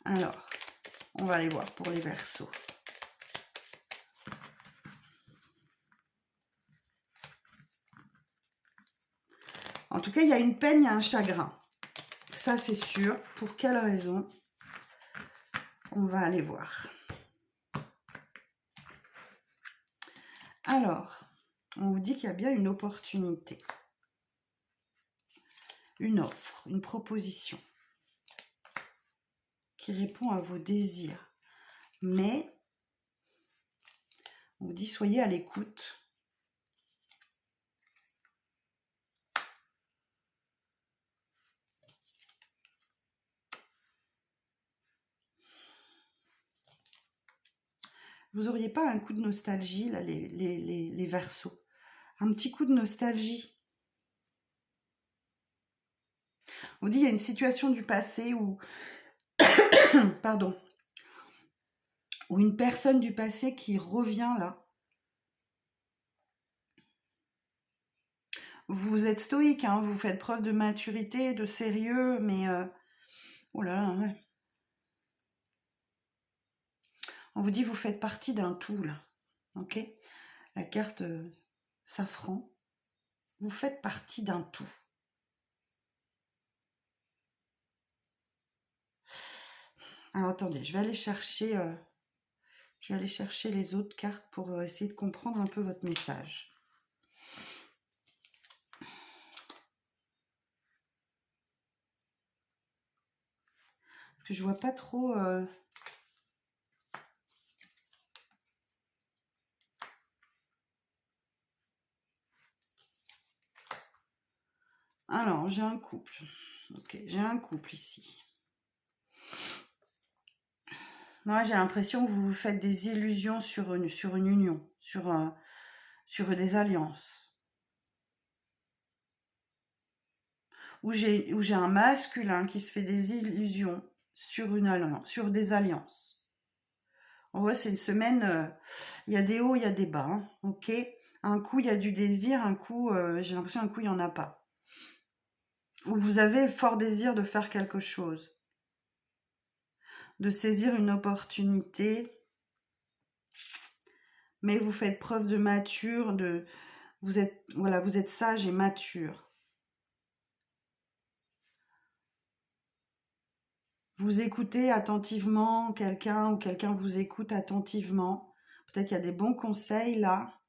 Alors, on va aller voir pour les Verseaux. En tout cas, il y a une peine, il y a un chagrin. Ça, c'est sûr. Pour quelle raison? On va aller voir. Alors, on vous dit qu'il y a bien une opportunité. Une offre, une proposition qui répond à vos désirs. Mais, on vous dit, soyez à l'écoute. Vous n'auriez pas un coup de nostalgie, là, les Verseaux? Un petit coup de nostalgie. vous dit, il y a une situation du passé où, pardon, ou une personne du passé qui revient là. Vous êtes stoïque, hein, vous faites preuve de maturité, de sérieux, mais oh là là, ouais. On vous dit vous faites partie d'un tout là, ok? La carte safran, vous faites partie d'un tout. Alors attendez, je vais aller chercher les autres cartes pour essayer de comprendre un peu votre message. Parce que je vois pas trop... Alors, j'ai un couple. Ok, j'ai un couple ici. Moi, j'ai l'impression que vous vous faites des illusions sur une union, sur des alliances. Où j'ai un masculin qui se fait des illusions sur une alliance, sur des alliances. En vrai, c'est une semaine, il y a des hauts, il y a des bas, hein, ok? Un coup, il y a du désir, un coup, j'ai l'impression un coup, il n'y en a pas. Où vous avez le fort désir de faire quelque chose, de saisir une opportunité, mais vous faites preuve de mature, vous êtes sage et mature. Vous écoutez attentivement quelqu'un ou quelqu'un vous écoute attentivement. Peut-être qu'il y a des bons conseils là.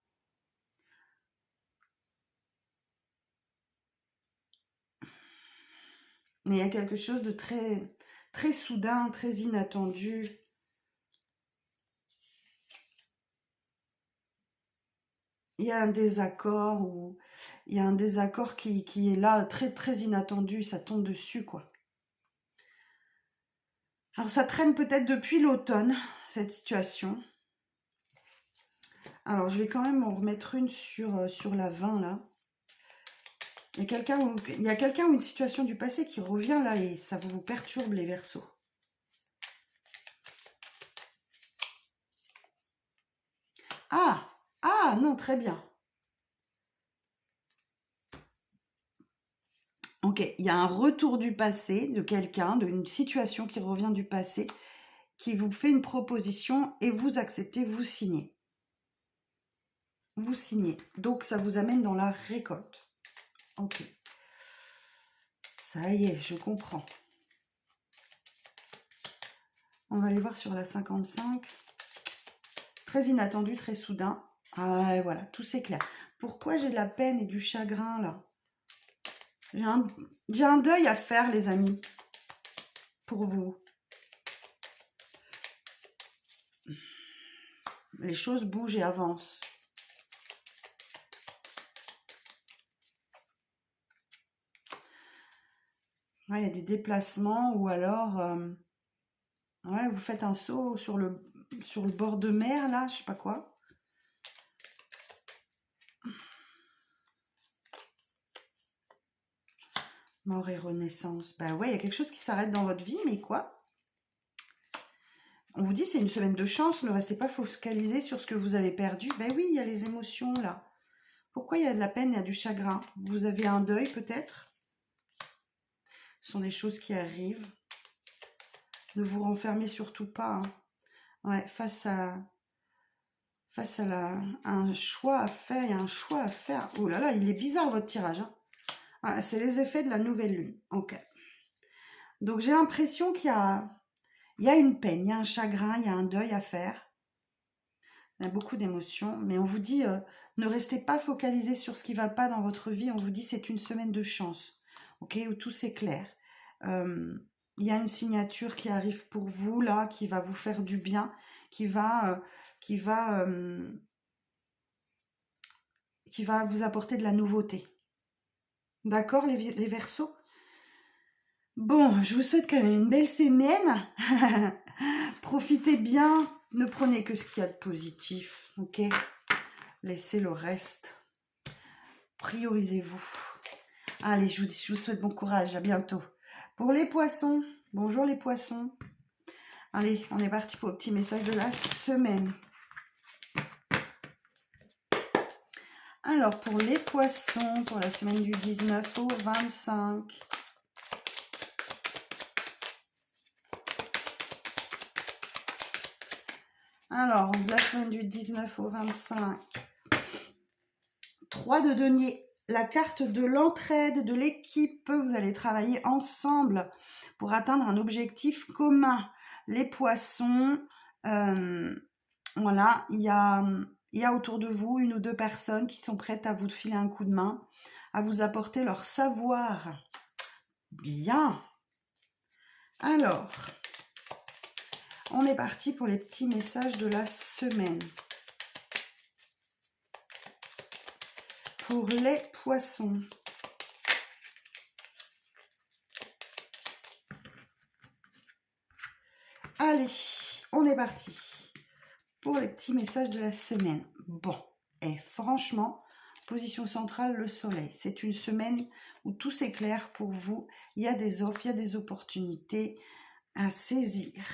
Mais il y a quelque chose de très, très soudain, très inattendu. Il y a un désaccord ou il y a un désaccord qui est là, très, très inattendu. Ça tombe dessus, quoi. Alors, ça traîne peut-être depuis l'automne, cette situation. Alors, je vais quand même en remettre une sur la 20, là. Il y a quelqu'un ou une situation du passé qui revient là et ça vous perturbe les Verseaux. Ah! Ah non, très bien. Ok, il y a un retour du passé de quelqu'un, d'une situation qui revient du passé, qui vous fait une proposition et vous acceptez, vous signez. Vous signez. Donc ça vous amène dans la récolte. Ok. Ça y est, je comprends. On va aller voir sur la 55. Très inattendu, très soudain. Ah voilà, tout s'éclaire. Pourquoi j'ai de la peine et du chagrin là? J'ai un deuil à faire, les amis, pour vous. Les choses bougent et avancent. Ouais, il y a des déplacements ou alors ouais, vous faites un saut sur le bord de mer, là, je sais pas quoi. Mort et renaissance. Bah ouais, il y a quelque chose qui s'arrête dans votre vie, mais quoi? On vous dit c'est une semaine de chance, ne restez pas focalisé sur ce que vous avez perdu. Ben oui, il y a les émotions là. Pourquoi il y a de la peine, il y a du chagrin? Vous avez un deuil peut-être? Ce sont des choses qui arrivent. Ne vous renfermez surtout pas. Hein. Ouais, face à un choix à faire, il y a un choix à faire. Oh là là, il est bizarre votre tirage. Hein. Ah, c'est les effets de la nouvelle lune. Ok. Donc j'ai l'impression qu'il y a une peine, il y a un chagrin, il y a un deuil à faire. Il y a beaucoup d'émotions, mais on vous dit, ne restez pas focalisé sur ce qui ne va pas dans votre vie. On vous dit, c'est une semaine de chance, ok, où tout s'éclaire. Il y a une signature qui arrive pour vous, là, qui va vous faire du bien, qui va vous apporter de la nouveauté. D'accord, les Verseaux? Bon, je vous souhaite quand même une belle semaine. Profitez bien. Ne prenez que ce qu'il y a de positif, ok? Laissez le reste. Priorisez-vous. Allez, je vous souhaite bon courage. À bientôt. Pour les poissons, bonjour les poissons. Allez, on est parti pour le petit message de la semaine. Alors, pour les poissons, pour la semaine du 19 au 25. Alors, la semaine du 19 au 25. 3 de denier. La carte de l'entraide, de l'équipe. Vous allez travailler ensemble pour atteindre un objectif commun. Les poissons, voilà, il y a autour de vous 1 ou 2 personnes qui sont prêtes à vous filer un coup de main, à vous apporter leur savoir. Bien. Alors, on est parti pour les petits messages de la semaine. Pour les poissons. Allez, on est parti pour les petits messages de la semaine. Bon, et franchement, position centrale, le soleil. C'est une semaine où tout s'éclaire pour vous. Il y a des offres, il y a des opportunités à saisir.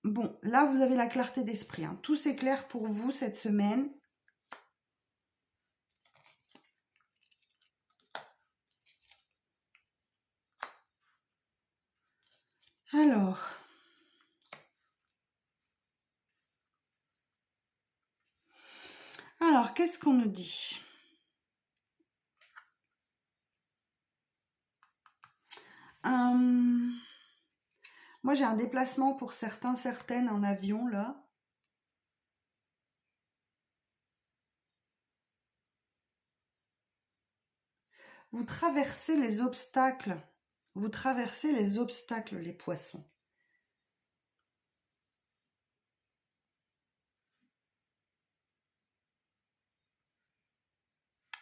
Bon, là, vous avez la clarté d'esprit. Hein. Tout s'éclaire pour vous cette semaine. Alors, qu'est-ce qu'on nous dit? Moi, j'ai un déplacement pour certains, certaines en avion, là. Vous traversez les obstacles. Vous traversez les obstacles, les poissons.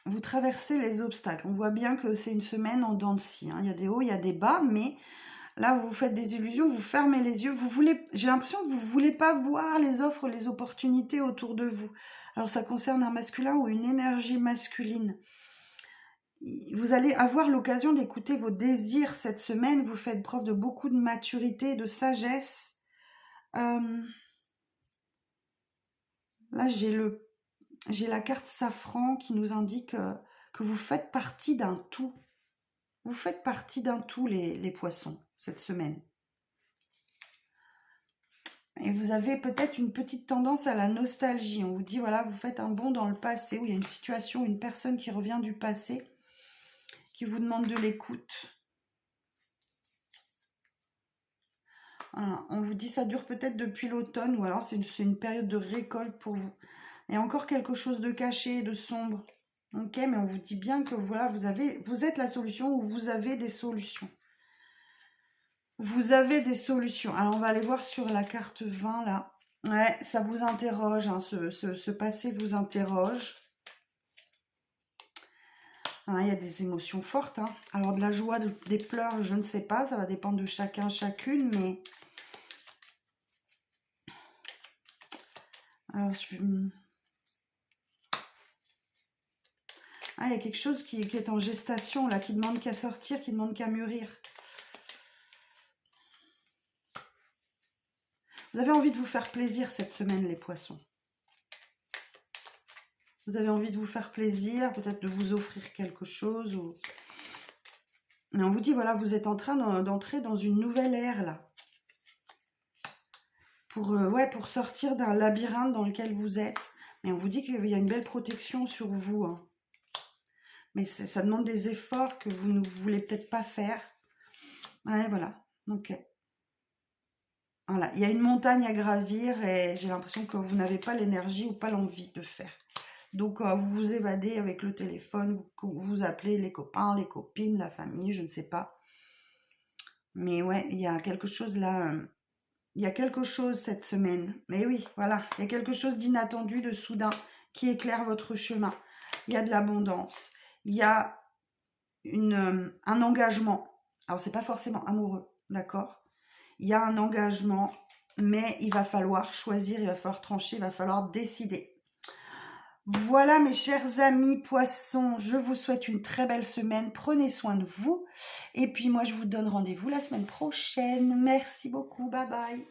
Vous traversez les obstacles. On voit bien que c'est une semaine en dents de scie. Hein. Il y a des hauts, il y a des bas, mais là, vous faites des illusions, vous fermez les yeux. J'ai l'impression que vous ne voulez pas voir les offres, les opportunités autour de vous. Alors, ça concerne un masculin ou une énergie masculine. Vous allez avoir l'occasion d'écouter vos désirs cette semaine. Vous faites preuve de beaucoup de maturité, de sagesse. Là, j'ai la carte safran qui nous indique que vous faites partie d'un tout. Vous faites partie d'un tout, les poissons, cette semaine. Et vous avez peut-être une petite tendance à la nostalgie. On vous dit, voilà, vous faites un bond dans le passé, où il y a une situation, une personne qui revient du passé, qui vous demande de l'écoute. Voilà, on vous dit, ça dure peut-être depuis l'automne, ou alors c'est une période de récolte pour vous. Il y a encore quelque chose de caché, de sombre. Ok, mais on vous dit bien que voilà, vous êtes la solution, ou vous avez des solutions. Vous avez des solutions. Alors, on va aller voir sur la carte 20, là. Ouais, ça vous interroge, hein, ce passé vous interroge. Il y a des émotions fortes. Hein. Alors, de la joie, des pleurs, je ne sais pas. Ça va dépendre de chacun, chacune, mais... Alors, il y a quelque chose qui est en gestation, là, qui demande qu'à sortir, qui demande qu'à mûrir. Vous avez envie de vous faire plaisir cette semaine, les poissons. Vous avez envie de vous faire plaisir, peut-être de vous offrir quelque chose. Mais on vous dit, voilà, vous êtes en train d'entrer dans une nouvelle ère, là. Pour sortir d'un labyrinthe dans lequel vous êtes. Mais on vous dit qu'il y a une belle protection sur vous. Hein. Mais ça demande des efforts que vous ne voulez peut-être pas faire. Ouais, voilà. Ok. Voilà, il y a une montagne à gravir et j'ai l'impression que vous n'avez pas l'énergie ou pas l'envie de faire. Donc, vous vous évadez avec le téléphone, vous appelez les copains, les copines, la famille, je ne sais pas. Mais ouais, il y a quelque chose là, il y a quelque chose cette semaine. Mais oui, voilà, il y a quelque chose d'inattendu, de soudain, qui éclaire votre chemin. Il y a de l'abondance, il y a un engagement. Alors, c'est pas forcément amoureux, d'accord ? Il y a un engagement, mais il va falloir choisir, il va falloir trancher, il va falloir décider. Voilà mes chers amis poissons, je vous souhaite une très belle semaine, prenez soin de vous et puis moi je vous donne rendez-vous la semaine prochaine. Merci beaucoup, bye bye.